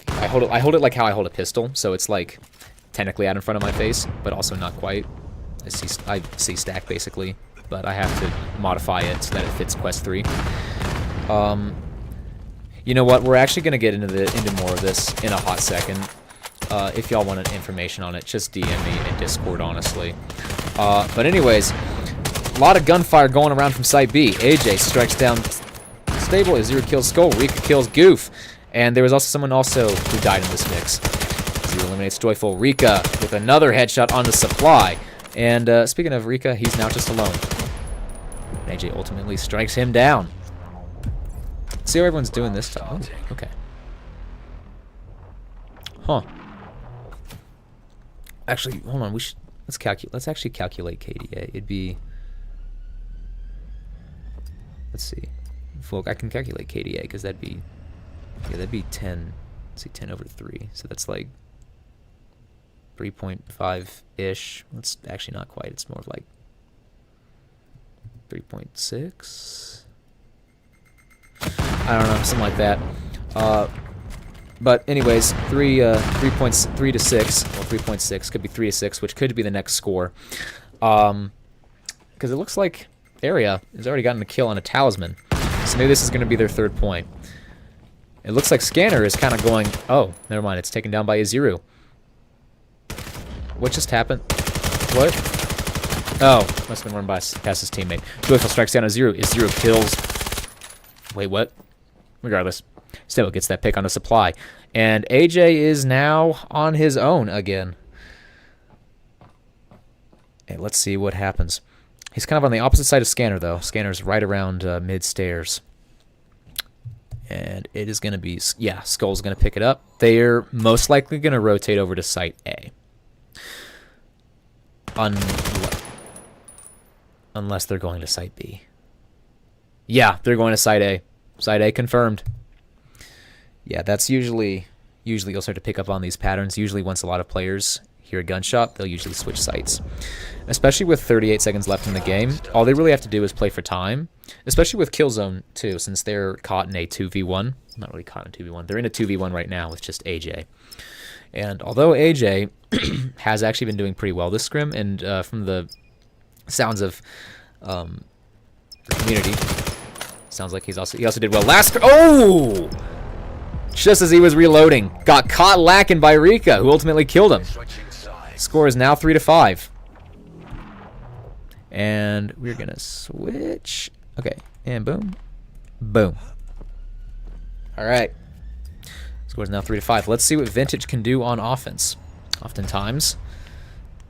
S1: I hold it like how I hold a pistol, so it's like technically out in front of my face, but also not quite. I see stack basically, but I have to modify it so that it fits Quest 3. You know what? We're actually gonna get into more of this in a hot second. If y'all want information on it, just DM me in Discord, honestly. But anyways, a lot of gunfire going around from Site B. AJ strikes down Stable, Izuru kills Skull, Rika kills Goof, and there was also someone who died in this mix. Izuru eliminates Joyful. Rika with another headshot on the Supply. And speaking of Rika, he's now just alone. AJ ultimately strikes him down. See how everyone's doing this time. Oh, okay. Huh. Actually, hold on. Let's actually calculate KDA. It'd be. Let's see. Well, I can calculate KDA because that'd be 10. Let's see, 10 over 3. So that's like 3.5-ish. That's actually not quite. It's more of like 3.6. I don't know, something like that. But anyways, 3 to 6, well 3.6 could be 3 to 6, which could be the next score. Because it looks like Area has already gotten a kill on a talisman, so maybe this is going to be their third point. It looks like Scanner is kind of going. Oh, never mind. It's taken down by Iziru. What just happened? What? Oh, must have been run past his teammate. Joyful strikes down Iziru. Iziru kills. Wait, what? Regardless, still gets that pick on the supply. And AJ is now on his own again. Okay, let's see what happens. He's kind of on the opposite side of Scanner, though. Scanner's right around mid-stairs. And it is going to be... Yeah, Skull's going to pick it up. They're most likely going to rotate over to Site A. Unless they're going to Site B. Yeah, they're going to Site A. Site A confirmed. Yeah, that's usually you'll start to pick up on these patterns. Usually once a lot of players hear a gunshot, they'll usually switch sites. Especially with 38 seconds left in the game, all they really have to do is play for time. Especially with Killzone, too, since they're caught in a 2v1. Not really caught in a 2v1. They're in a 2v1 right now with just AJ. And although AJ has actually been doing pretty well this scrim, and from the sounds of the community, sounds like he also did well last. Oh! Just as he was reloading, got caught lacking by Rika, who ultimately killed him. Score is now 3 to 5. And we're gonna switch. Okay, and boom, boom. All right. Score is now 3 to 5. Let's see what Vintage can do on offense. Oftentimes,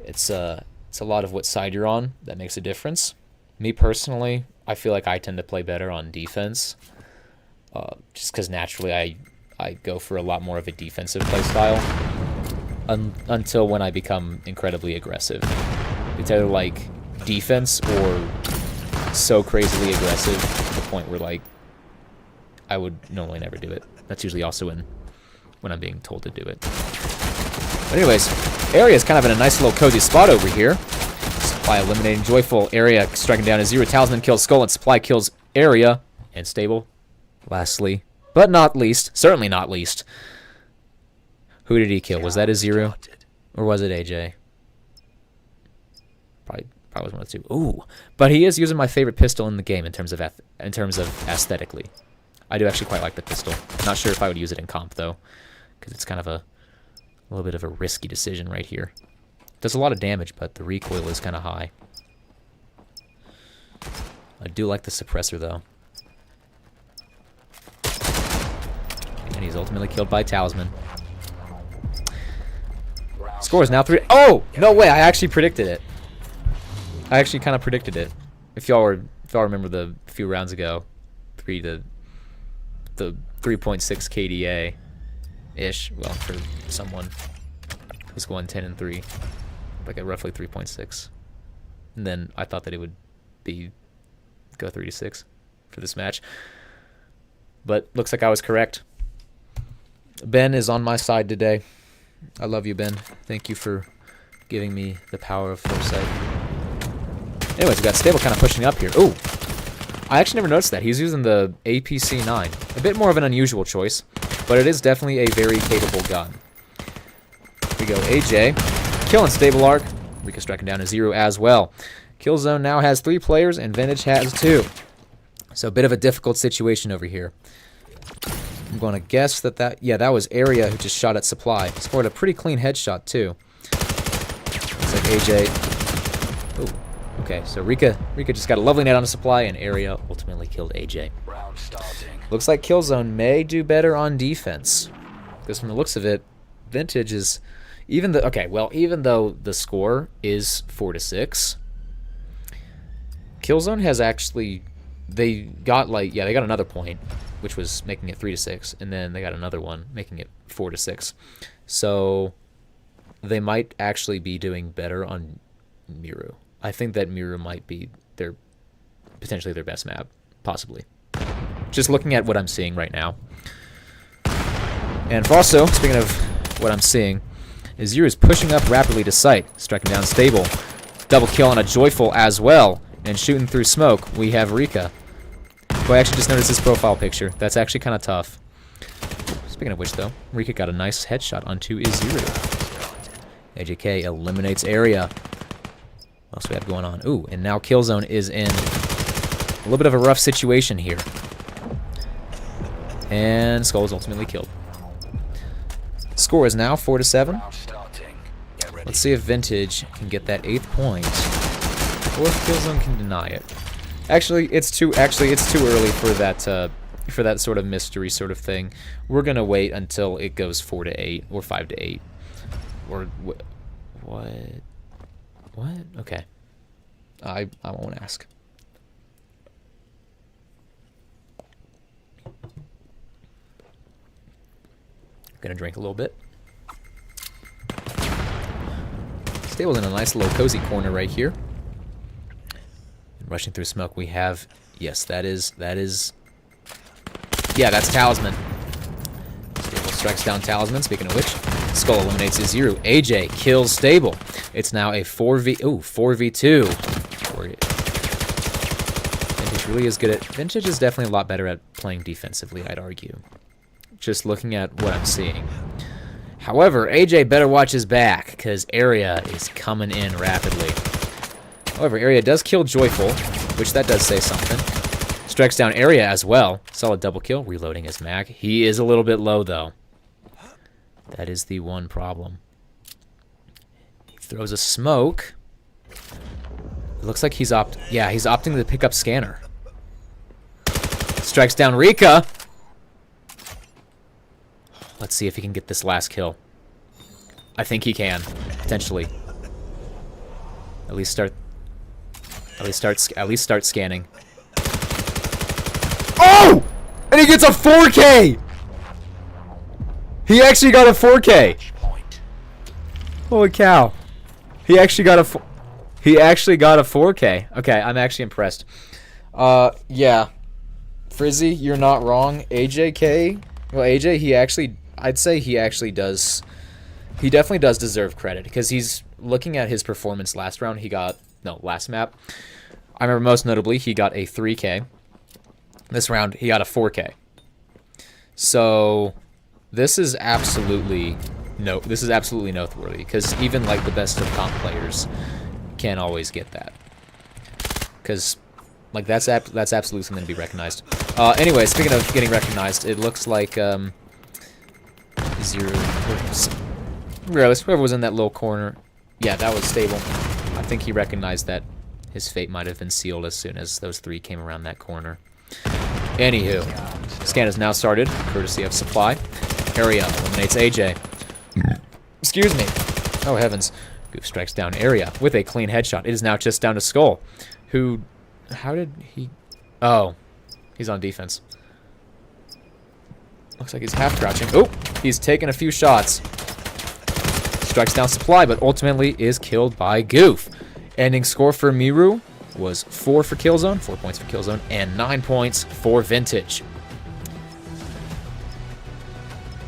S1: it's a lot of what side you're on that makes a difference. Me personally, I feel like I tend to play better on defense, just because naturally I go for a lot more of a defensive play style until when I become incredibly aggressive. It's either like defense or so crazily aggressive to the point where like I would normally never do it. That's usually also when I'm being told to do it. But anyways, Area is kind of in a nice little cozy spot over here. Supply eliminating Joyful. Area striking down Iziru. Talisman kills Skull and Supply kills Area. And Stable, lastly, but not least, certainly not least. Who did he kill? Was that Iziru? Or was it AJ? Probably was one of the two. Ooh, but he is using my favorite pistol in the game in terms of aesthetically. I do actually quite like the pistol. Not sure if I would use it in comp though, because it's kind of a little bit of a risky decision right here. Does a lot of damage, but the recoil is kind of high. I do like the suppressor though. And he's ultimately killed by Talisman. Score is now 3. Oh! No way, I actually predicted it. I actually kind of predicted it. If y'all remember the few rounds ago, the 3.6 KDA ish, well, for someone who's going 10 and 3, like at roughly 3.6. And then I thought that it would go 3 to 6 for this match. But looks like I was correct. Ben is on my side today. I love you, Ben. Thank you for giving me the power of foresight. Anyways, we got Stable kind of pushing up here. Ooh! I actually never noticed that. He's using the APC-9. A bit more of an unusual choice, but it is definitely a very capable gun. Here we go, AJ. Killing Stable Arc. Rika striking down Iziru as well. Killzone now has 3 players, and Vintage has 2. So a bit of a difficult situation over here. I'm going to guess that was Area who just shot at Supply. Scored a pretty clean headshot, too. Looks like AJ... Ooh. Okay, so Rika just got a lovely net on the Supply, and Area ultimately killed AJ. Looks like Killzone may do better on defense. Because from the looks of it, Vintage is... Even though the score is 4 to 6, Killzone has actually... They got another point, which was making it 3 to 6, and then they got another one, making it 4 to 6. So they might actually be doing better on Miru. I think that Miru might be potentially their best map, possibly. Just looking at what I'm seeing right now. And also, speaking of what I'm seeing, Iziru is pushing up rapidly to site, striking down Stable. Double kill on a Joyful as well, and shooting through smoke, we have Rika. I actually just noticed his profile picture. That's actually kind of tough. Speaking of which, though, Rika got a nice headshot onto Izuru. AJK eliminates area. What else do we have going on? Ooh, and now Killzone is in a little bit of a rough situation here. And Skull is ultimately killed. Score is now 4-7. Let's see if Vintage can get that 8th point, or if Killzone can deny it. Actually, it's too early for that sort of mystery sort of thing. We're gonna wait until it goes 4-8 or 5-8, or what? Okay, I won't ask. Gonna drink a little bit. Stable's in a nice little cozy corner right here. And rushing through smoke, we have, yes, that is, yeah, that's Talisman. Stable strikes down Talisman. Speaking of which, Skull eliminates Izuru. AJ kills Stable. It's now a 4v2. Vintage really is good at. Vintage is definitely a lot better at playing defensively, I'd argue. Just looking at what I'm seeing. However, AJ better watch his back, because Area is coming in rapidly. However, Area does kill Joyful, which that does say something. Strikes down Area as well. Solid double kill, reloading his mag. He is a little bit low, though. That is the one problem. He throws a smoke. It looks like he's opting to pick up Scanner. Strikes down Rika. Let's see if he can get this last kill. I think he can, potentially. At least start scanning. Oh! And he gets a 4K! He actually got a 4K. Holy cow. He actually got a 4K. Okay, I'm actually impressed. Yeah. Frizzy, you're not wrong. AJK, well, AJ, I'd say he definitely does deserve credit, because he's looking at his performance last round. Last map. I remember most notably he got a 3K. This round he got a 4K. So this is absolutely noteworthy, because even like the best of comp players can't always get that. Because like that's absolutely something to be recognized. Anyway, speaking of getting recognized, it looks like regardless, whoever was in that little corner, yeah, that was Stable. I think he recognized that his fate might have been sealed as soon as those 3 came around that corner. Anywho, scan has now started, courtesy of Supply. Area eliminates AJ. Excuse me. Oh heavens. Goof strikes down Area with a clean headshot. It is now just down to Skull, who, how did he, oh, he's on defense. Looks like he's half crouching. Oh, he's taken a few shots. Strikes down Supply, but ultimately is killed by Goof. Ending score for Miru was 4 for Killzone, 4 points for Killzone, and 9 points for Vintage.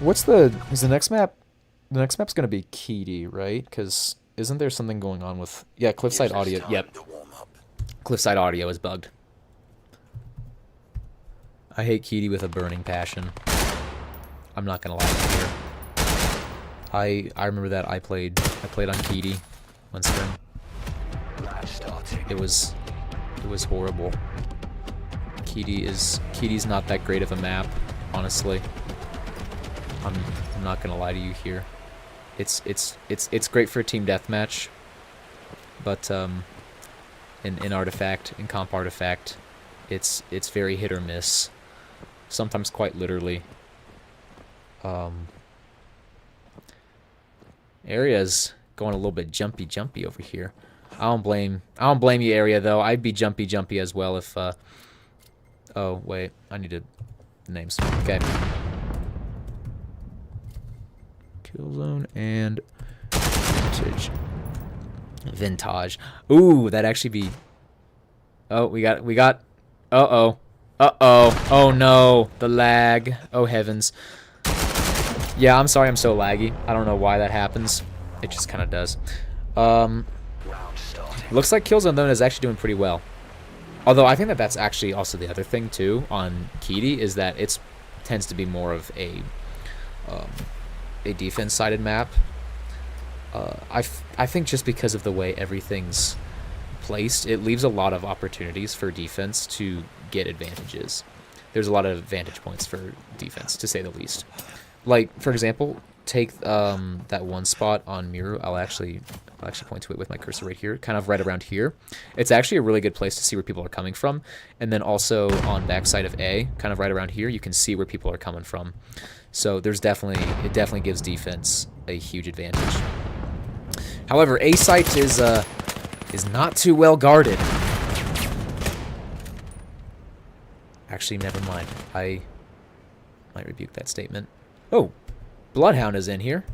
S1: Is the next map? The next map's gonna be Keedy, right? Because isn't there something going on with, yeah, Cliffside audio? Yep. Cliffside audio is bugged. I hate Keedy with a burning passion. I'm not gonna lie here. I remember that I played on Keedy one spring. It was horrible. Keedy's not that great of a map, honestly. I'm not gonna lie to you here. It's great for a team deathmatch, but in Artifact, in Comp Artifact, it's very hit or miss. Sometimes quite literally. Area's going a little bit jumpy over here. I don't blame you, Area, though. I'd be jumpy as well if oh wait, I needed names. Okay. Killzone and Vintage. Ooh, that'd actually be. Oh, we got. Uh-oh. Oh no, the lag. Oh heavens. Yeah, I'm sorry I'm so laggy. I don't know why that happens. It just kind of does. Looks like Killzone though is actually doing pretty well. Although I think that that's actually also the other thing too on Kitty is that it tends to be more of a defense-sided map. I think just because of the way everything's placed, it leaves a lot of opportunities for defense to get advantages. There's a lot of vantage points for defense, to say the least. Like, for example, take that one spot on Miru. I'll actually point to it with my cursor right here, kind of right around here. It's actually a really good place to see where people are coming from. And then also on backside of A, kind of right around here, you can see where people are coming from. So it definitely gives defense a huge advantage. However, A site is not too well guarded. Actually, never mind. I might rebuke that statement. Oh, Bloodhound is in here.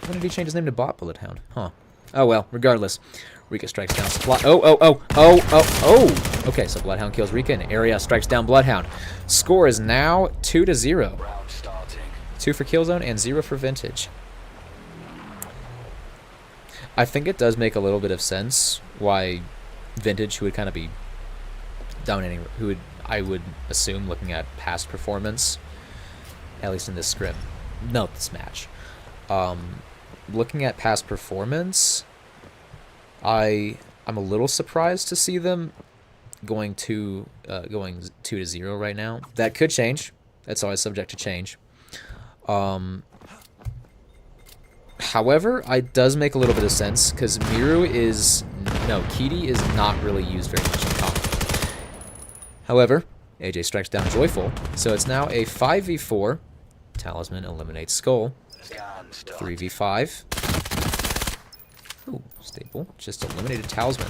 S1: When did he change his name to Bot Bloodhound? Huh. Oh well, regardless. Rika strikes down Supply. Oh. Okay, so Bloodhound kills Rika and Area strikes down Bloodhound. Score is now 2-0. 2 for Killzone and 0 for Vintage. I think it does make a little bit of sense why Vintage, who would kind of be dominating, I would assume, looking at past performance, at least in this script, no, this match. Looking at past performance, I'm a little surprised to see them going 2-0 right now. That could change. That's always subject to change. However, it does make a little bit of sense because Kitty is not really used very much in comp. However, AJ strikes down Joyful, so it's now a 5v4. Talisman eliminates Skull. 3v5. Ooh, stable. Just eliminated Talisman.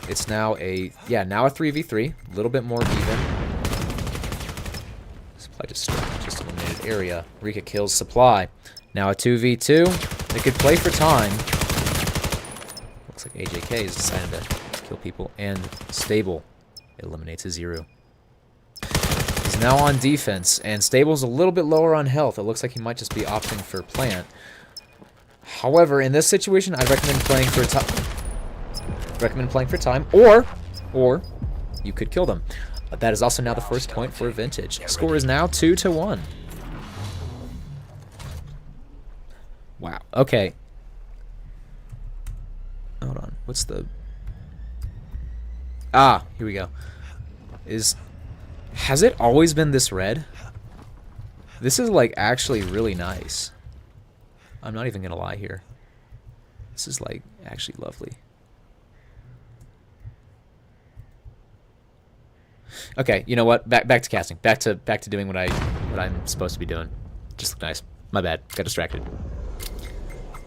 S1: It's now a 3v3. A little bit more even. Supply just eliminated Area. Rika kills Supply. Now a 2v2. They could play for time. Looks like AJK has decided to kill people. And Stable eliminates a 0. He's now on defense, and Stable's a little bit lower on health. It looks like he might just be opting for Plant. However, in this situation, I'd recommend playing for time, or you could kill them. That is also now the first point for Vintage. Score is now 2-1. Wow. Okay. Hold on. What's the... Ah, here we go. Has it always been this red? This is, like, actually really nice. I'm not even gonna lie here. This is, like, actually lovely. Okay, you know what? Back to casting. Back to doing what I'm supposed to be doing. Just look nice. My bad. Got distracted.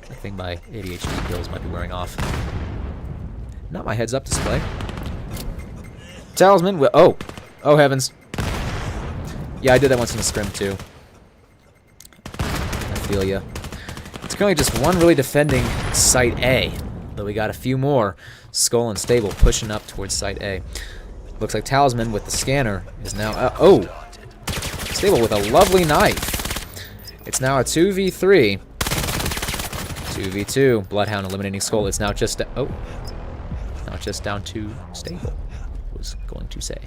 S1: I think my ADHD pills might be wearing off. Not my heads-up display. Talisman. Oh heavens. Yeah, I did that once in a scrim too. I feel ya. It's currently just one really defending Site A, though we got a few more. Skull and Stable pushing up towards Site A. Looks like Talisman with the scanner is now... Stable with a lovely knife. It's now a 2v3. 2v2. Bloodhound eliminating Skull. It's now just... now just down to Stable, was going to say.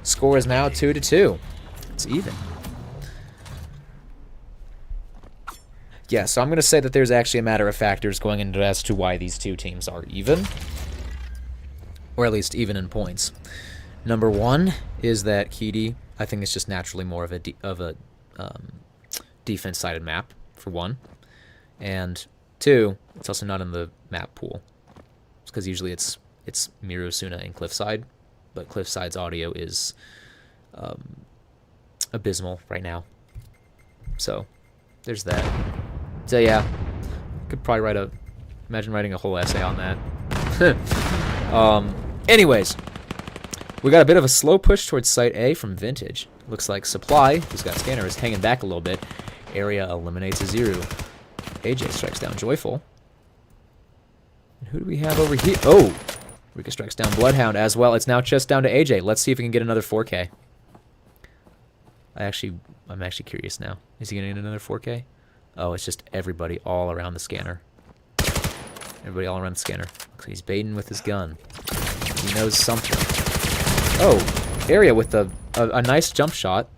S1: Score is now 2-2. It's even. Yeah, so I'm going to say that there's actually a matter of factors going into as to why these two teams are even. Or at least even in points. Number one is that Kitty, I think it's just naturally more of a defense-sided map, for one. And two, it's also not in the map pool. It's because usually it's Miru, Suna, and Cliffside. But Cliffside's audio is abysmal right now. So, there's that. So yeah, could probably imagine writing a whole essay on that. Anyways, we got a bit of a slow push towards Site A from Vintage. Looks like Supply, who's got Scanner, is hanging back a little bit. Area eliminates a 0. AJ strikes down Joyful. And who do we have over here? Oh! Rika strikes down Bloodhound as well. It's now just down to AJ. Let's see if we can get another 4K. I'm actually curious now. Is he going to get another 4K? Oh, it's just everybody all around the scanner. Everybody all around the scanner. Looks like he's baiting with his gun. He knows something. Oh, area with a nice jump shot.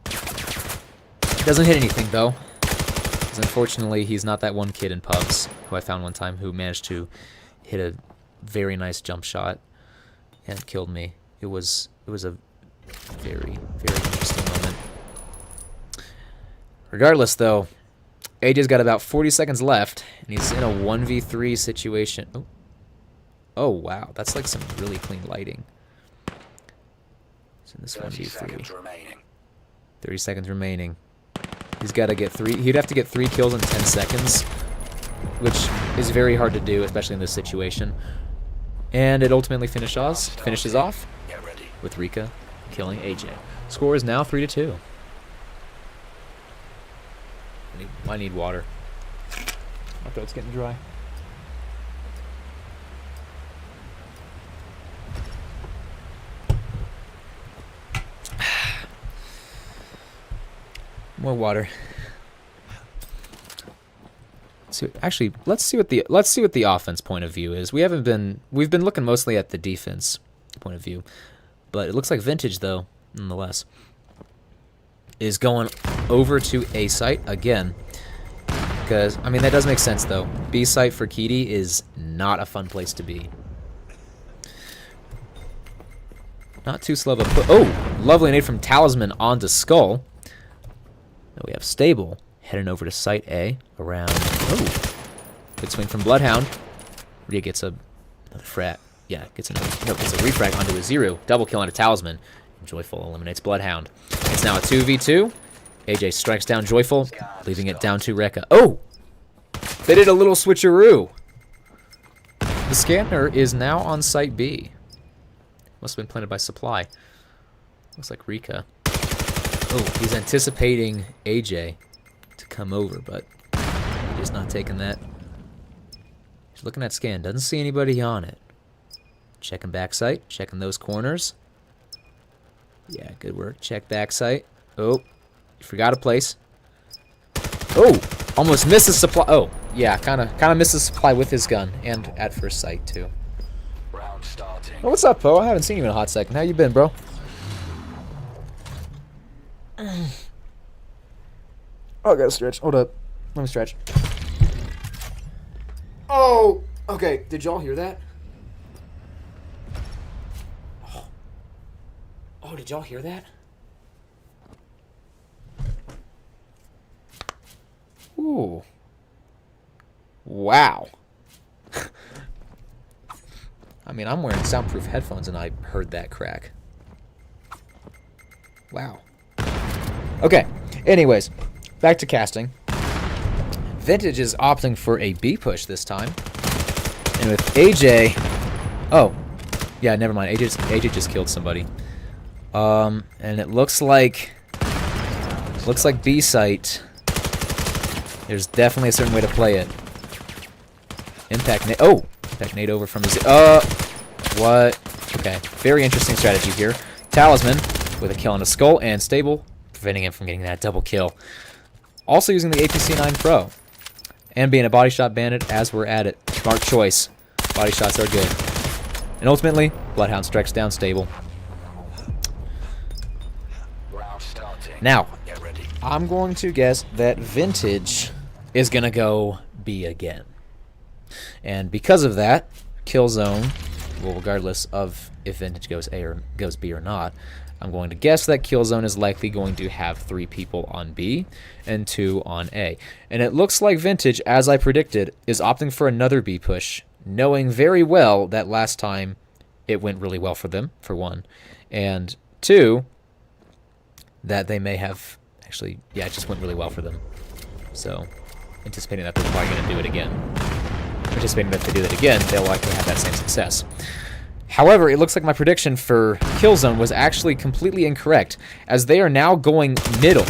S1: Doesn't hit anything, though. Because unfortunately, he's not that one kid in pubs who I found one time who managed to hit a very nice jump shot and killed me. It was a very, very interesting moment. Regardless, though, AJ's got about 40 seconds left, and he's in a 1v3 situation. Oh. Oh, wow. That's like some really clean lighting. It's in this
S10: 30
S1: 1v3.
S10: seconds remaining.
S1: 30 seconds remaining. He's got to get 3. He'd have to get 3 kills in 10 seconds, which is very hard to do, especially in this situation. And it ultimately finishes off
S10: Get ready.
S1: with Rika killing AJ. Score is now 3-2. I need water. My throat's getting dry. More water. Actually, let's see what the offense point of view is. We've been looking mostly at the defense point of view, but it looks like Vintage, though, nonetheless, is going over to A site again. Because, I mean, that does make sense, though. B site for Kitty is not a fun place to be. Not too slow of a put. Oh, lovely nade from Talisman onto Skull. Now we have Stable heading over to site A around. Oh, good swing from Bloodhound. Rhea gets another frat. Yeah, gets a refrag onto a 0. Double kill on a Talisman. Joyful eliminates Bloodhound. It's now a 2v2. AJ strikes down Joyful, leaving it down to Rekka. Oh! They did a little switcheroo. The scanner is now on site B. Must have been planted by Supply. Looks like Rika. Oh, he's anticipating AJ to come over, but he's not taking that. He's looking at scan. Doesn't see anybody on it. Checking backside. Checking those corners. Yeah, good work. Check backside. Oh, you forgot a place. Oh, almost misses Supply. Oh, yeah, kind of misses Supply with his gun and at first sight too.
S10: Round starting.
S1: Oh, what's up, Poe? I haven't seen you in a hot second. How you been, bro? Oh, I gotta stretch. Hold up. Let me stretch. Oh, okay. Did y'all hear that? Oh, did y'all hear that? Ooh. Wow. I mean, I'm wearing soundproof headphones and I heard that crack. Wow. Okay, anyways, back to casting. Vintage is opting for a B push this time. And with AJ... Oh, yeah, never mind. AJ just killed somebody. And it looks like B site. There's definitely a certain way to play it. Impact nade. Oh, impact nade over from his. What? Okay, very interesting strategy here. Talisman with a kill on a Skull and Stable, preventing him from getting that double kill. Also using the APC-9 Pro and being a body shot bandit as we're at it. Smart choice. Body shots are good. And ultimately, Bloodhound strikes down Stable. Now, I'm going to guess that Vintage is going to go B again. And because of that, Killzone, well, regardless of if Vintage goes A or goes B or not, I'm going to guess that Killzone is likely going to have 3 people on B and 2 on A. And it looks like Vintage, as I predicted, is opting for another B push, knowing very well that last time it went really well for them, for 1. And 2, that they may have actually, yeah, it just went really well for them. So, anticipating that they're probably going to do it again. Anticipating that if they do that again, they'll likely have that same success. However, it looks like my prediction for Killzone was actually completely incorrect, as they are now going middle,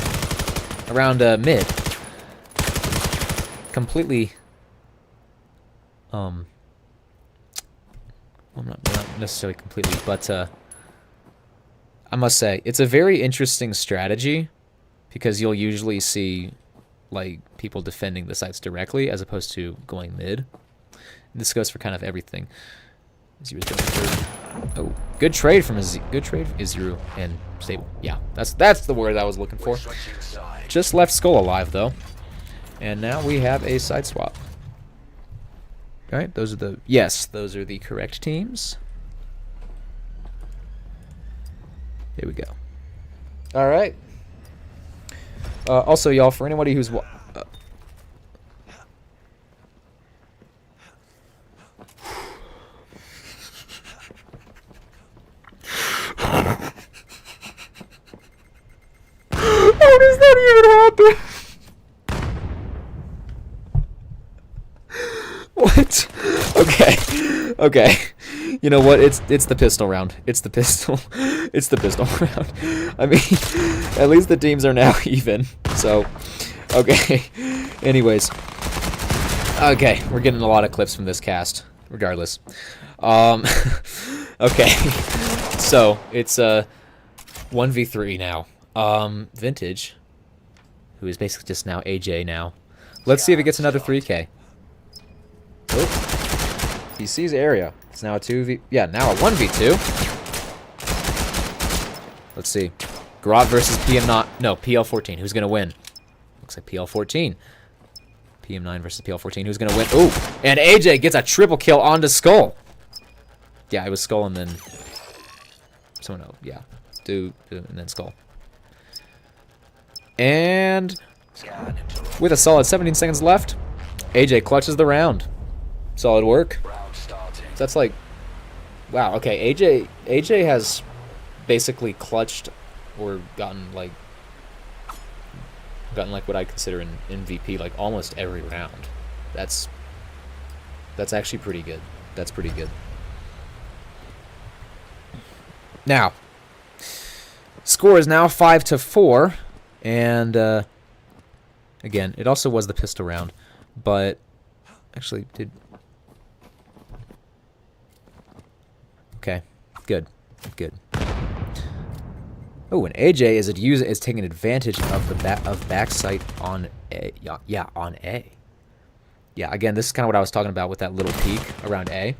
S1: around mid. Completely, well, not necessarily completely, but I must say, it's a very interesting strategy, because you'll usually see like people defending the sites directly as opposed to going mid. This goes for kind of everything. Zero's going third. Oh, good trade from Zero and Stable. Yeah, that's the word I was looking for.
S10: Switching sides.
S1: Just left Skull alive though, and now we have a side swap. All right, those are the correct teams. Here we go. All right. Also, y'all, for anybody who's how does that even happen? What? Okay. Okay. You know what? It's the pistol round. It's the pistol. It's the pistol round. I mean, at least the teams are now even. So, okay. Anyways. Okay, we're getting a lot of clips from this cast, regardless. Okay. So, it's 1v3 now. Vintage, who is basically just now AJ now. Let's see if it gets another 3K. Oh. He sees area. It's now a 2v... Yeah, now a 1v2. Let's see. Grot versus PM9... No, PL14. Who's going to win? Looks like PL14. PM9 versus PL14. Who's going to win? Ooh! And AJ gets a triple kill onto Skull. Yeah, it was Skull and then... someone else. Yeah. And then Skull. And... with a solid 17 seconds left, AJ clutches the round. Solid work.
S10: Round starting.
S1: That's like, wow. Okay, AJ has basically clutched or gotten like what I consider an MVP like almost every round. That's actually pretty good. That's pretty good. Now, score is now 5-4, and again, it also was the pistol round, but actually did. Okay, good. Oh, and AJ is taking advantage of the backside on A. Yeah, on A. Yeah, again, this is kind of what I was talking about with that little peak around A.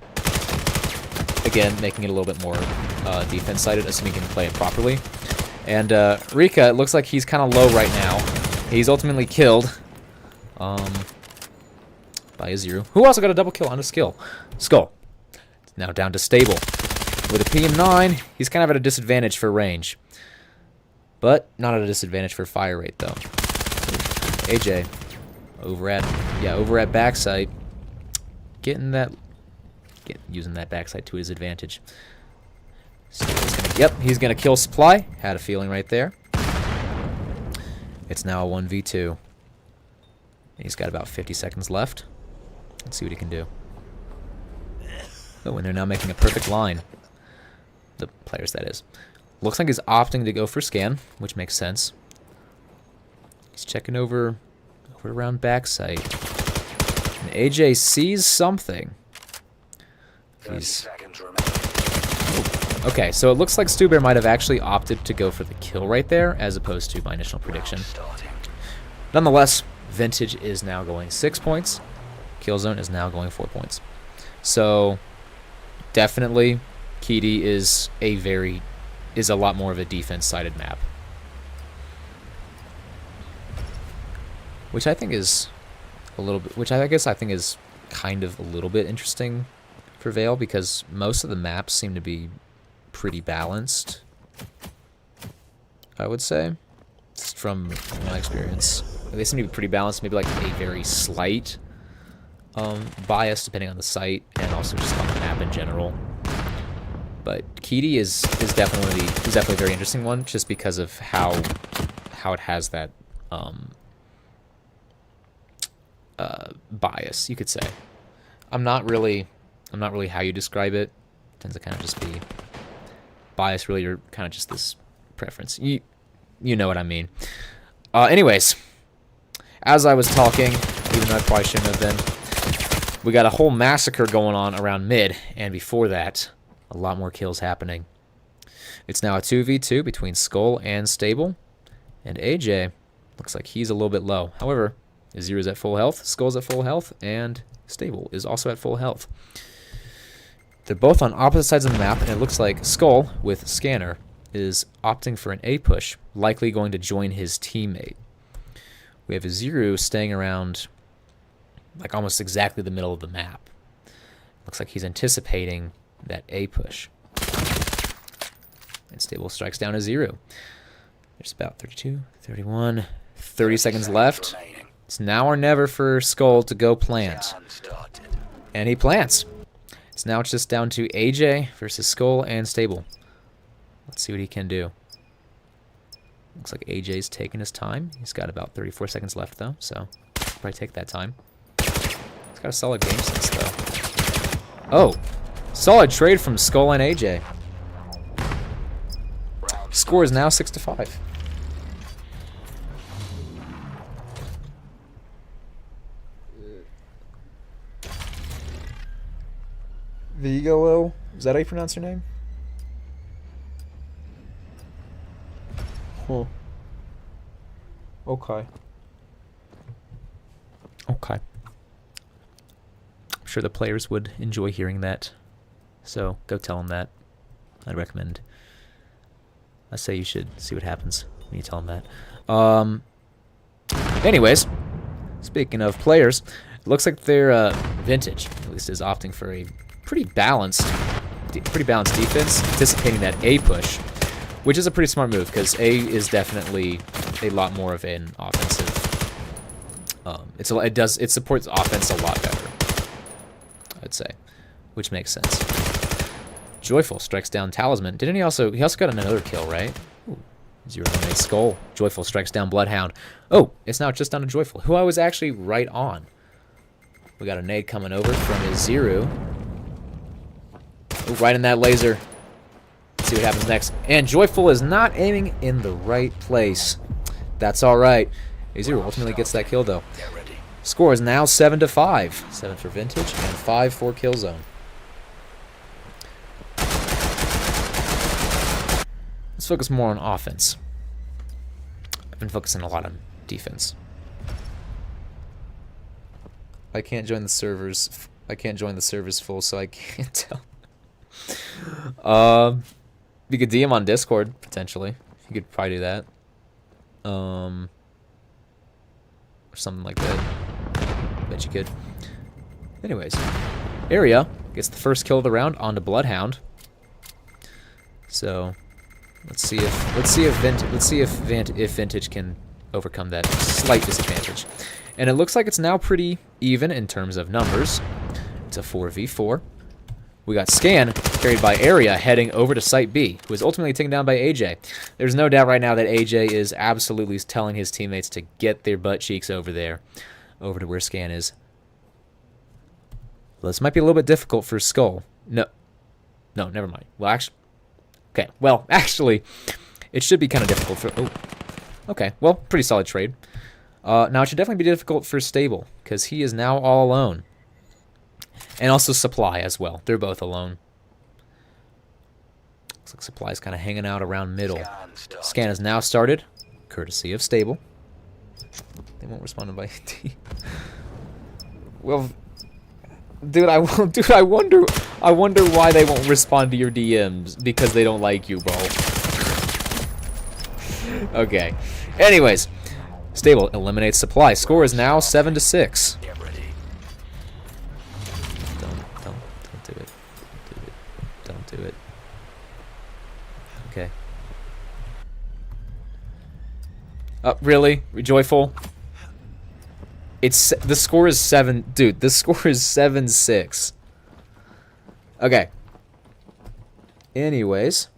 S1: Again, making it a little bit more defense-sided, assuming he can play it properly. And Rika, it looks like he's kind of low right now. He's ultimately killed by a Zero, who also got a double kill on a Skull. It's now down to Stable. With a PM9, he's kind of at a disadvantage for range. But not at a disadvantage for fire rate, though. AJ, over at backside, using that backside to his advantage. So he's gonna kill Supply. Had a feeling right there. It's now a 1v2. He's got about 50 seconds left. Let's see what he can do. Oh, and they're now making a perfect line. The players, that is. Looks like he's opting to go for scan, which makes sense. He's checking over around backside. And AJ sees something.
S10: 30 seconds remaining.
S1: Okay, so it looks like Stu Bear might have actually opted to go for the kill right there, as opposed to my initial prediction.
S10: Starting.
S1: Nonetheless, Vintage is now going 6 points. Killzone is now going 4 points. So, definitely, Kidi is a lot more of a defense-sided map, which I think is a little bit. Which I guess I think is kind of a little bit interesting for Vail, because most of the maps seem to be pretty balanced, I would say, just from my experience. They seem to be pretty balanced, maybe like a very slight bias depending on the site and also just on the map in general. But Kidi is definitely a very interesting one, just because of how it has that bias, you could say. I'm not really how you describe it. It tends to kind of just be bias, really, or kind of just this preference. You know what I mean. Anyways, as I was talking, even though I probably shouldn't have been, we got a whole massacre going on around mid, and before that, a lot more kills happening. It's now a 2v2 between Skull and Stable, and AJ looks like he's a little bit low. However, Zero's at full health, Skull's at full health, and Stable is also at full health. They're both on opposite sides of the map, and it looks like Skull with Scanner is opting for an A push, likely going to join his teammate. We have a Zero staying around like almost exactly the middle of the map. Looks like he's anticipating that A push. And Stable strikes down a Zero. There's about 32, 31, 30 seconds left.
S10: remaining.
S1: It's now or never for Skull to go plant.
S10: Scan started.
S1: And he plants. It's now just down to AJ versus Skull and Stable. Let's see what he can do. Looks like AJ's taking his time. He's got about 34 seconds left, though, so probably take that time. He's got a solid game sense, though. Oh! Solid trade from Skull and AJ. Score is now 6-5. Vigolo? Is that how you pronounce your name? Huh. Okay. Okay. I'm sure the players would enjoy hearing that. So go tell them that. I'd recommend. I say you should see what happens when you tell them that. Anyways, speaking of players, it looks like their Vintage, at least, is opting for a pretty balanced defense, anticipating that A push, which is a pretty smart move because A is definitely a lot more of an offensive. It supports offense a lot better, I'd say, which makes sense. Joyful strikes down Talisman. He also got another kill, right? Ooh, 0 eliminates Skull. Joyful strikes down Bloodhound. Oh, it's now just down to Joyful, who I was actually right on. We got a nade coming over from his Zero. Ooh, right in that laser. Let's see what happens next. And Joyful is not aiming in the right place. That's all right. A0 ultimately gets that kill, though. Score is now 7-5. 7 for Vintage and 5 for Killzone. Let's focus more on offense. I've been focusing a lot on defense. I can't join the servers. I can't join the servers full, so I can't tell. You could DM on Discord potentially. You could probably do that. Or something like that. Bet you could. Anyways, Area gets the first kill of the round onto Bloodhound. So let's see if Vintage can overcome that slight disadvantage. And it looks like it's now pretty even in terms of numbers. It's a 4v4. We got Scan carried by Area heading over to Site B, who is ultimately taken down by AJ. There's no doubt right now that AJ is absolutely telling his teammates to get their butt cheeks over there, over to where Scan is. Well, this might be a little bit difficult for Skull. No, never mind. Well, actually, it should be kind of difficult for... Oh, okay. Well, pretty solid trade. Now, it should definitely be difficult for Stable, because he is now all alone. And also Supply as well. They're both alone. Looks like Supply's kind of hanging out around middle. Scan is now started, courtesy of Stable. They won't respond by D. Well, dude, I wonder why they won't respond to your DMs, because they don't like you, bro. Okay. Anyways, Stable eliminates Supply. Score is now 7-6. Don't do it. Okay. Really? Joyful? The score is 7. Dude, the score is 7-6. Okay. Anyways,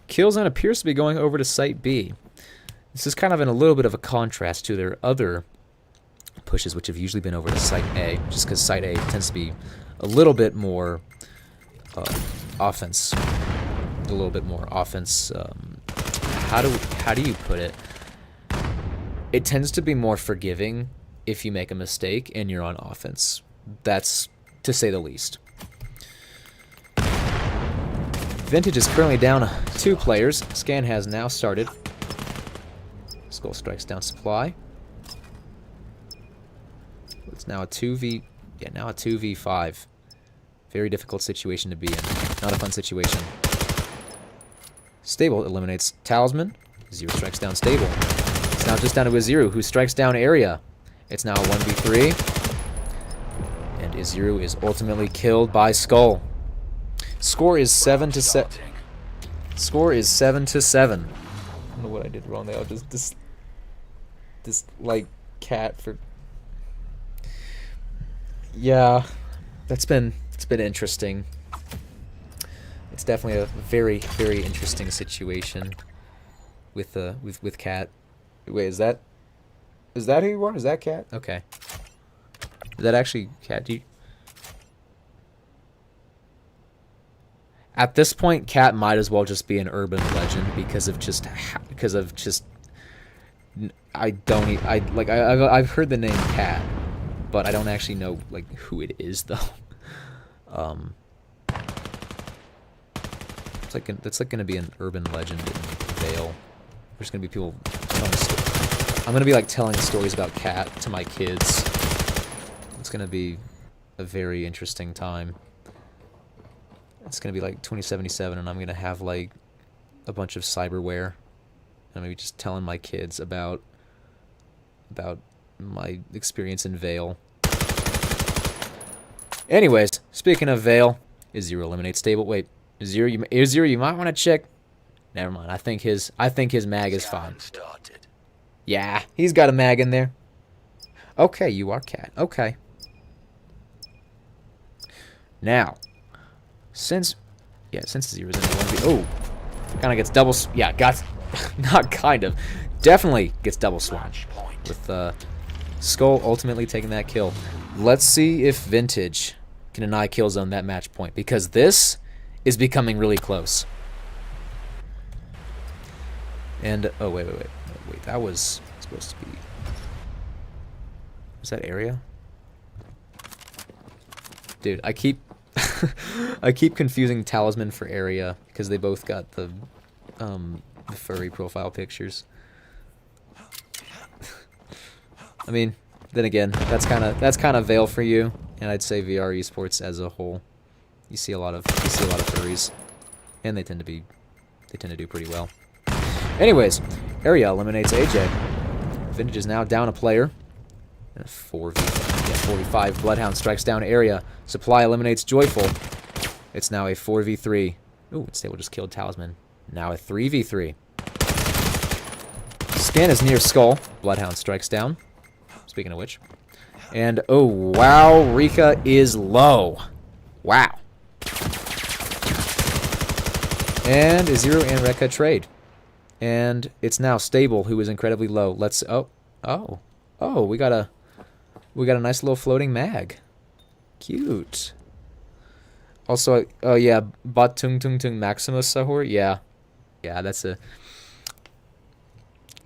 S1: Killzone appears to be going over to Site B. This is kind of in a little bit of a contrast to their other pushes, which have usually been over to Site A, just because Site A tends to be a little bit more offense. A little bit more offense. How do you put it? It tends to be more forgiving if you make a mistake and you're on offense. That's to say the least. Vintage is currently down 2 players. Scan has now started. Skull strikes down Supply. It's now a 2v5. Very difficult situation to be in. Not a fun situation. Stable eliminates Talisman. Zero strikes down Stable. It's now just down to Iziru, who strikes down Area. It's now a 1v3. And Iziru is ultimately killed by Skull. Score is 7-7. Score is 7-7. I don't know what I did wrong there. I'll just like cat for. Yeah, it's been interesting. It's definitely a very interesting situation with Cat. Wait, is that who you are? Is that Cat? Okay. Is that actually Cat? At this point, Cat might as well just be an urban legend because of just I've heard the name Cat, but I don't actually know like who it is though. It's like gonna be an urban legend in Vail. There's gonna be people telling I'm gonna be like telling stories about Cat to my kids. It's gonna be a very interesting time. It's gonna be like 2077, and I'm gonna have like a bunch of cyberware. And I'm gonna be just telling my kids about my experience in Vail. Anyways, speaking of Vail, Iziru eliminates Stable. Wait, Iziru, you might want to check. Never mind. I think his mag is fine. Yeah, he's got a mag in there. Okay, you are Cat. Okay. Now, since Iziru's in the 1v, kind of gets double. Yeah, not kind of, definitely gets double swung with Skull ultimately taking that kill. Let's see if Vintage can deny Killzone that match point, because this is becoming really close. And wait, that was supposed to be. Was that Area? Dude, I keep confusing Talisman for Area because they both got the furry profile pictures. I mean, then again, that's kind of Vail for you, and I'd say VR esports as a whole. You see a lot of furries, and they tend to do pretty well. Anyways, Area eliminates AJ. Vintage is now down a player. And a 4v5. Bloodhound strikes down Area. Supply eliminates Joyful. It's now a 4v3. Ooh, Stable just killed Talisman. Now a 3v3. Scan is near Skull. Bloodhound strikes down. Speaking of which. And, oh, wow, Rika is low. Wow. And Iziru and Rekka trade. And it's now Stable, who is incredibly low. Let's, we got a nice little floating mag. Cute. Also, oh yeah, Batung Tung Tung Maximus Sahur. Yeah, that's a.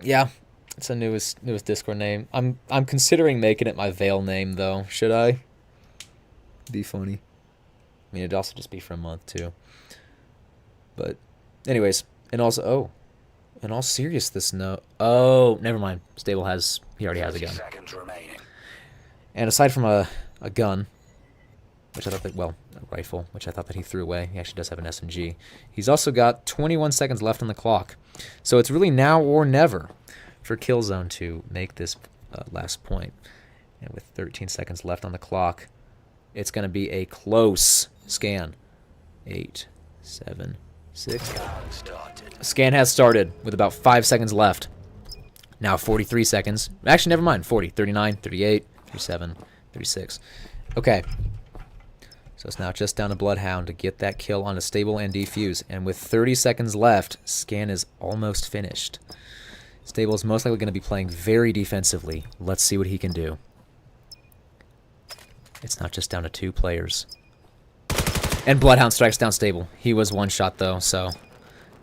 S1: Yeah, it's a newest Discord name. I'm considering making it my Vail name though. Should I? Be funny. I mean, it'd also just be for a month too. But, anyways, and also, in all seriousness, never mind. Stable he already has a gun. And aside from a gun, which I thought that, a rifle, which I thought that he threw away. He actually does have an SMG. He's also got 21 seconds left on the clock. So it's really now or never for Killzone to make this last point. And with 13 seconds left on the clock, it's going to be a close scan. 8, 7, 6. Scan has started with about 5 seconds left. Now 43 seconds. Actually, never mind. 40, 39, 38, 37, 36. Okay. So it's now just down to Bloodhound to get that kill on a Stable and defuse. And with 30 seconds left, scan is almost finished. Stable is most likely going to be playing very defensively. Let's see what he can do. It's not just down to 2 players. And Bloodhound strikes down Stable. He was one shot though, so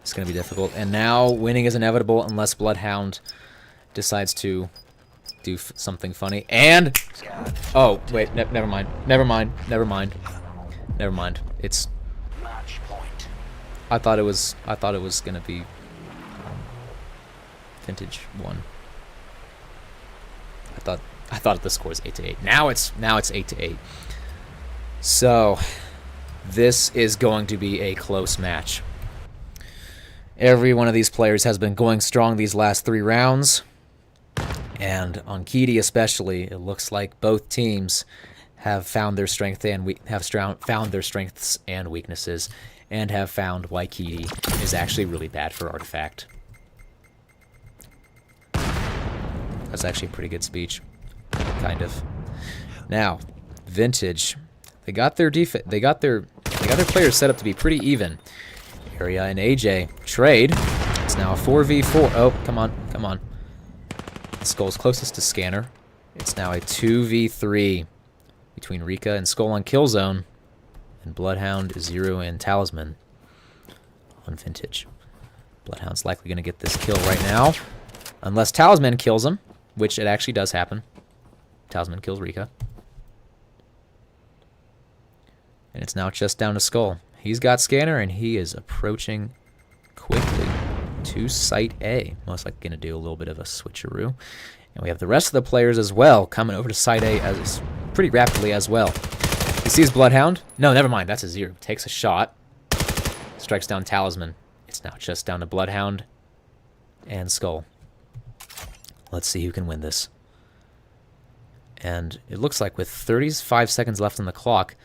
S1: it's going to be difficult. And now winning is inevitable unless Bloodhound decides to do something funny. And oh wait, never mind. It's. I thought it was going to be Vintage 1. I thought the score is 8-8. Now it's 8-8. So This is going to be a close match. Every one of these players has been going strong these last 3 rounds. And on Kitty especially, it looks like both teams have found their strength and found their strengths and weaknesses, and have found why Kitty is actually really bad for Artifact. That's actually a pretty good speech, kind of. Now, Vintage, they got their players set up to be pretty even. Area and AJ trade. It's now a 4v4. Oh, come on. Skull's closest to Scanner. It's now a 2v3 between Rika and Skull on Killzone, and Bloodhound, Zero, and Talisman on Vintage. Bloodhound's likely going to get this kill right now, unless Talisman kills him, which it actually does happen. Talisman kills Rika. And it's now just down to Skull. He's got Scanner, and he is approaching quickly to Site A. Most likely going to do a little bit of a switcheroo. And we have the rest of the players as well coming over to Site A as pretty rapidly as well. He sees Bloodhound. No, never mind. That's a Zero. Takes a shot. Strikes down Talisman. It's now just down to Bloodhound and Skull. Let's see who can win this. And it looks like with 35 seconds left on the clock,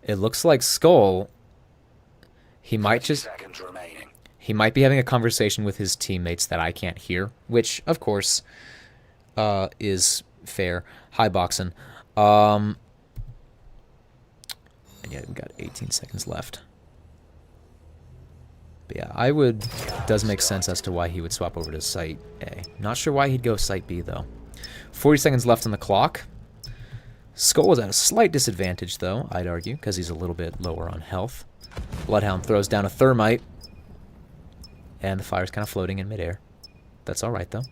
S1: it looks like Skull, he might be having a conversation with his teammates that I can't hear, which, of course, is fair. Hi, Boxen. And yeah, we've got 18 seconds left. But yeah, does make sense as to why he would swap over to Site A. Not sure why he'd go Site B, though. 40 seconds left on the clock. Skull is at a slight disadvantage, though, I'd argue, because he's a little bit lower on health. Bloodhound throws down a thermite, and the fire's kind of floating in midair. That's alright, though.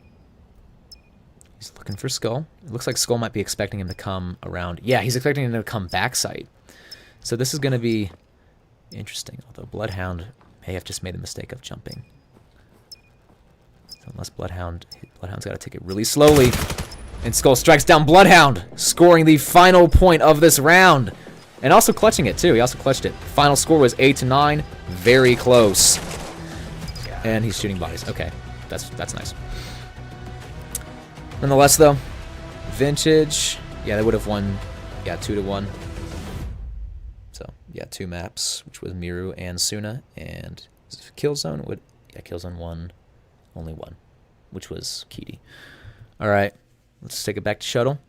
S1: He's looking for Skull. It looks like Skull might be expecting him to come around. Yeah, he's expecting him to come back Site. So this is going to be interesting, although Bloodhound may have just made the mistake of jumping. So unless Bloodhound's got to take it really slowly. And Skull strikes down Bloodhound, scoring the final point of this round. And also clutching it, too. He also clutched it. Final score was 8-9. Very close. And he's shooting bodies. Okay, that's nice. Nonetheless, though, Vintage, yeah, they would have won, yeah, 2-1. So, yeah, 2 maps, which was Miru and Suna. And Killzone Killzone won only 1, which was Kitty. All right. Let's take it back to Shuttle.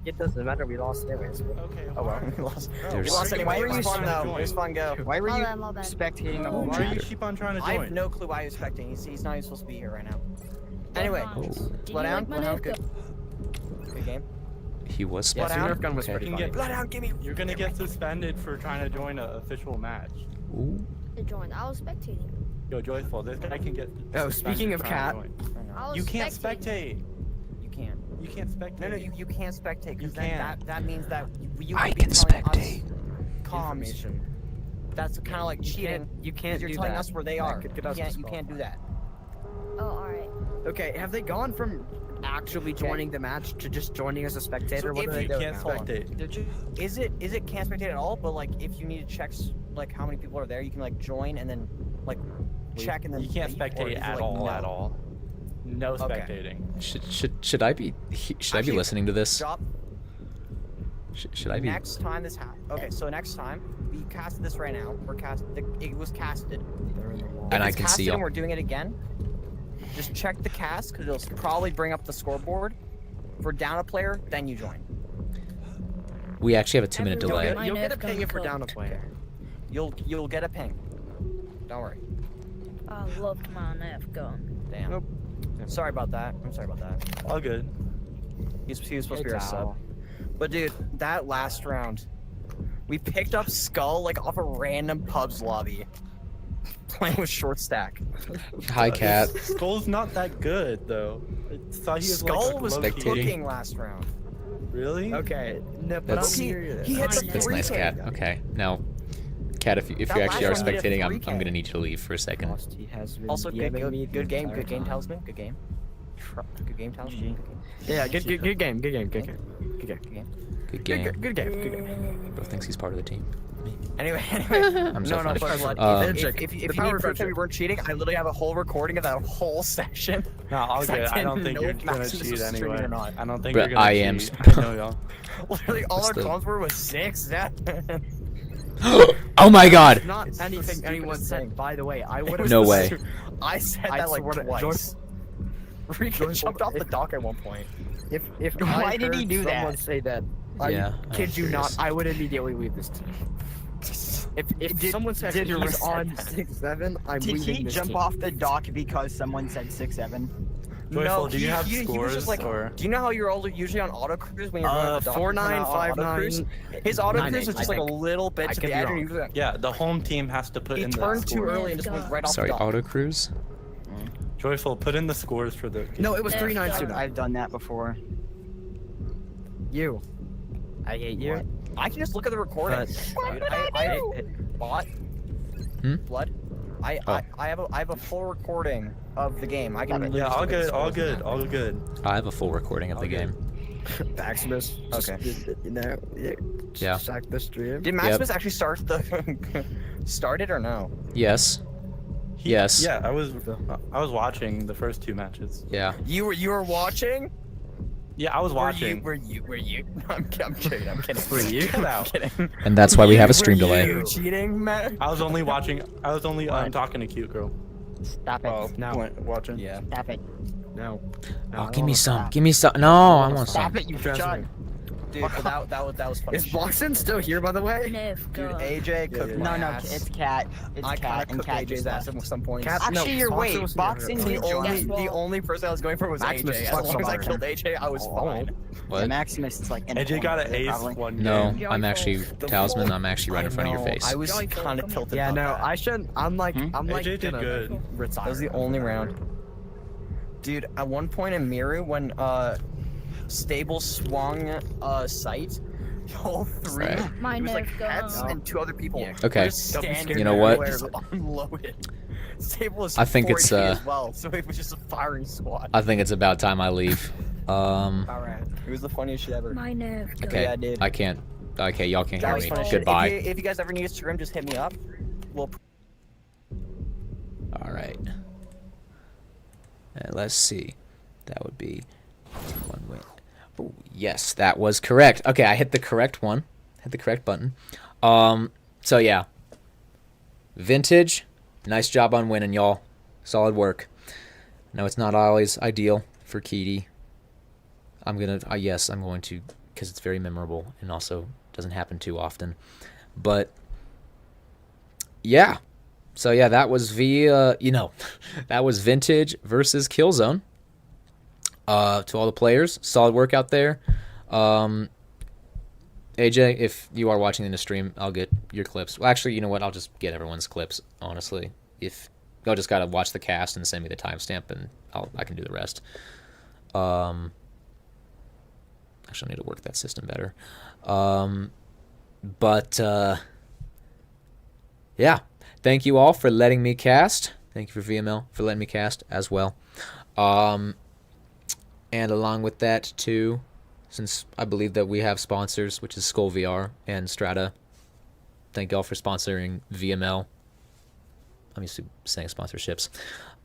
S3: It doesn't matter, we lost anyways.
S5: Okay.
S3: Oh well, we lost.
S1: There's-
S3: We lost anyway. It was fun though. It was fun, go.
S2: Why were you
S7: My bad.
S2: spectating the whole
S5: Why do you
S2: match?
S5: keep on trying to
S8: I
S5: join?
S8: have no clue why he was spectating. He's not even supposed to be here right now. Anyway,
S7: Did you
S8: Bloodhound,
S7: like my
S8: Bloodhound,
S7: name?
S8: good game.
S1: He was
S3: Yeah,
S1: spotted.
S3: Nerf gun was
S5: You
S3: pretty
S5: can
S3: funny.
S5: get
S8: Bloodhound, give me.
S5: You're gonna get suspended for trying to join an official match.
S1: Ooh.
S7: To join. I was spectating.
S5: Yo, Joyful, this guy can get.
S3: Oh,
S5: suspended
S3: speaking of
S5: for trying
S3: cat.
S5: to join.
S7: I was
S5: You can't
S7: spectating.
S5: spectate.
S8: You can't.
S5: You can't spectate.
S8: No, you can't spectate.
S5: You
S8: Because
S5: can.
S8: that means that you
S1: I
S8: could be
S1: can
S8: telling
S1: spectate.
S8: us comms.
S3: Information.
S8: That's kind of like cheating.
S3: You can't
S8: You're
S3: do
S8: telling
S3: that.
S8: us where they
S3: That
S8: are.
S3: could
S8: You
S3: get us
S8: can't. You can't do that.
S7: Oh, alright.
S3: Okay, have they gone from actually joining the match to just joining as a spectator?
S8: So
S3: What
S8: if
S3: do they
S5: You
S3: do?
S5: can't
S8: Hold on.
S5: spectate.
S8: Is it can't spectate at all? But like, if you need to check like how many people are there, you can like join and then like check and then
S5: You can't
S8: leave, or
S5: spectate
S8: is it,
S5: at
S8: like,
S5: all.
S8: no?
S5: At all. No
S8: Okay.
S5: spectating.
S1: Should I be
S8: Actually,
S1: listening to this?
S8: Drop.
S1: Should I be?
S8: Next time this happens. Okay, so next time we casted this right now. It was casted.
S1: And
S8: If
S1: I
S8: it's
S1: can see
S8: casted
S1: y'all.
S8: and we're doing it again. Just check the cast because it'll probably bring up the scoreboard. If we're down a player, then you join.
S1: We actually have a 2-minute
S7: Everyone-
S1: delay.
S7: My
S3: You'll get a
S7: Nerf
S3: ping
S7: gun
S3: if we're
S7: cooked.
S3: down a player.
S8: You'll get a ping. Don't worry.
S7: I loved my Nerf gun.
S8: Damn.
S3: Nope.
S8: Sorry about that. I'm sorry about that.
S5: All good.
S8: He was supposed to be
S3: It's
S8: our sub.
S3: Al.
S8: But dude, that last round, we picked up Skull like off a random pub's lobby. Playing with short stack.
S1: Hi, Cat.
S5: Skull's not that good though. I thought he was
S8: Skull
S5: like
S8: was
S1: Spectating.
S8: cooking last round.
S5: Really?
S3: Okay, no, but
S1: That's-
S3: I'm serious.
S8: He hit the
S1: That's nice,
S8: 3K.
S1: Cat. Okay, now, Cat, if you
S8: That
S1: actually are
S8: last one hit a
S1: spectating, I'm
S8: 3K.
S1: gonna need you to leave for a second.
S3: Lost, he has been
S8: Also, good
S3: giving me
S8: game,
S3: the entire
S8: good game,
S3: time.
S8: Talisman, good game. Good game, Talisman.
S3: GG. Yeah, good game, good game, good game.
S8: Good game.
S1: Good game.
S8: Good game. Good game.
S1: Bro thinks he's part of the team.
S8: Anyway.
S1: I'm so
S8: no,
S1: funny.
S8: Blood. If you need proof that we weren't cheating, I literally have a whole recording of that whole session.
S11: No, I'll
S8: 'Cause
S11: get. I don't
S8: didn't
S11: think
S8: know
S11: you're
S8: if
S11: gonna
S8: Maximus
S11: cheat
S8: was streaming
S11: anyway.
S8: or not.
S11: I don't think
S1: Bruh,
S11: you're gonna
S1: I am.
S11: cheat. I know y'all.
S8: Literally, all
S1: What's
S8: our
S1: the-
S8: comms were was 6, 7.
S1: Oh my god!
S2: Not
S8: It's
S2: anything
S8: the
S2: anyone
S8: stupidest
S2: said.
S8: thing.
S2: By the way, I would have.
S1: No way.
S8: I said
S2: I
S8: that like
S2: swear to-
S8: twice. Rika jumped off the dock at one point.
S2: If
S3: Why
S2: I
S3: did he
S2: heard
S3: do that?
S2: someone say that,
S1: Yeah,
S2: I kid
S1: I'm
S2: you not,
S1: curious.
S2: I would immediately leave this team. If someone said
S3: did
S2: he's
S3: Riz-
S2: on 6-7, I'm
S3: Did
S2: leaving
S3: he
S2: this
S3: jump
S2: team.
S3: off the dock because someone said 6-7?
S11: Joyful, do you have
S8: he was
S11: scores
S8: just like,
S11: or?
S8: do you know how you're all usually on auto cruise when you're going to the dock?
S2: 4959.
S8: His auto
S2: 98,
S8: cruise was just
S2: I
S8: like a
S2: think.
S8: little bit
S2: I
S8: to
S2: could
S8: the
S2: be
S8: edge,
S2: wrong.
S8: and he was
S11: Yeah, the home team has to put
S8: he
S11: in the
S8: turned too
S11: scores.
S8: early and just went right off
S1: Sorry,
S8: the dock.
S1: auto cruise?
S11: Joyful, put in the scores for the.
S2: No, it was
S7: Let's
S2: 392.
S7: go.
S3: I've done that before.
S2: You. I hate you.
S8: I can just look at the recording. Dude, I bought
S1: Hmm?
S8: blood. I have a full recording of the game. I can literally
S11: Yeah,
S8: just
S11: all
S8: look at the
S11: good, all
S8: scores.
S11: good, all good.
S1: I have a full recording of the
S11: Okay.
S1: game.
S2: Maximus.
S8: Okay.
S2: You know,
S1: Yeah.
S2: sack the stream.
S8: Did Maximus actually start the start it or no?
S1: Yes. Yes.
S11: Yeah, I was watching the first 2 matches.
S1: Yeah.
S8: You were watching?
S11: Yeah, I was watching.
S8: Were you? I'm kidding. I'm kidding.
S11: Were you?
S8: I'm kidding.
S1: And that's why we have a
S8: Were
S1: stream delay.
S8: you cheating, Matt?
S11: I was only watching. I was only talking to cute girl.
S3: Stop it.
S11: Oh,
S2: No.
S11: watching.
S8: Yeah.
S3: Stop it.
S2: No.
S1: Oh, give me some. Give me some. No, I want
S3: Stop
S1: some.
S3: it, you
S2: Trust
S3: shut.
S2: me.
S8: Dude, but that was funny.
S2: Is Boxon still here, by the way?
S7: Nerf
S8: Dude,
S7: gun.
S8: AJ cooked
S11: yeah.
S8: my
S3: No,
S8: ass.
S3: it's Cat. It's
S8: I
S3: Cat, and
S8: cooked
S3: Cat
S8: AJ's
S3: just
S8: ass
S3: left.
S8: at some points.
S2: Cat-
S3: Actually,
S2: No,
S3: you're
S2: Boxer
S3: wait.
S2: was
S3: Boxing
S2: here.
S8: The only person I was going for was
S2: Maximus
S8: AJ. As
S2: sucks
S8: long as I
S2: so
S8: killed AJ, I was fine.
S1: What?
S3: Maximus is like in
S11: AJ got an
S3: corner,
S11: ace
S3: probably.
S11: one
S1: No,
S11: game.
S1: I'm actually Talisman. I'm actually right in front of your face.
S8: I was kind of tilted.
S2: Yeah,
S8: about
S2: no,
S8: that.
S2: I shouldn't. I'm like, I'm like,
S11: AJ did
S2: gonna
S11: good.
S2: retire.
S8: That was the only round. Dude, at one point in Miru, when Stable swung sight, all three,
S1: Right.
S7: My
S8: it was like
S7: nerf
S8: Cats
S7: gun.
S8: and 2 other people.
S1: Okay.
S8: Were just standing
S1: You know what?
S8: there, just unloaded. Stable was
S1: I think it's,
S8: 4G as well, so it was just a firing squad.
S1: I think it's about time I leave.
S8: Alright. It was the funniest shit ever.
S7: My nerf gun.
S1: Okay.
S8: Yeah, dude.
S1: I can't. Okay, y'all can't
S8: That
S1: hear
S8: was
S1: me.
S8: funny shit.
S1: Goodbye.
S8: If you guys ever need a stream, just hit me up. We'll
S1: All right. And let's see. That would be 1 win. Oh, yes, that was correct. Okay, I hit the correct one. Hit the correct button. So yeah. Vintage, nice job on winning, y'all. Solid work. No, it's not always ideal for Keedy. I'm going to, because it's very memorable and also doesn't happen too often. But yeah. So yeah, that was that was Vintage versus Killzone. To all the players, solid work out there. AJ, if you are watching in the stream, I'll get your clips. Well, actually, you know what? I'll just get everyone's clips. Honestly, if y'all just gotta watch the cast and send me the timestamp, and I can do the rest. Actually, I need to work that system better. Yeah. Thank you all for letting me cast. Thank you for VML for letting me cast as well. And along with that, too, since I believe that we have sponsors, which is Skull VR and Strata, thank y'all for sponsoring VML. I'm used to saying sponsorships.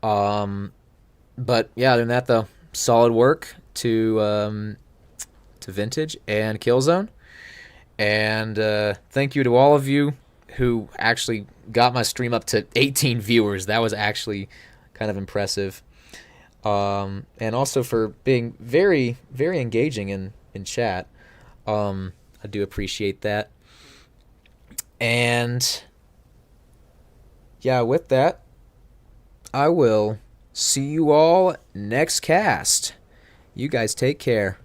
S1: But yeah, other than that, though, solid work to Vintage and Killzone. And thank you to all of you who actually got my stream up to 18 viewers. That was actually kind of impressive. And also for being very, very engaging in chat. I do appreciate that. And yeah, with that, I will see you all next cast. You guys take care.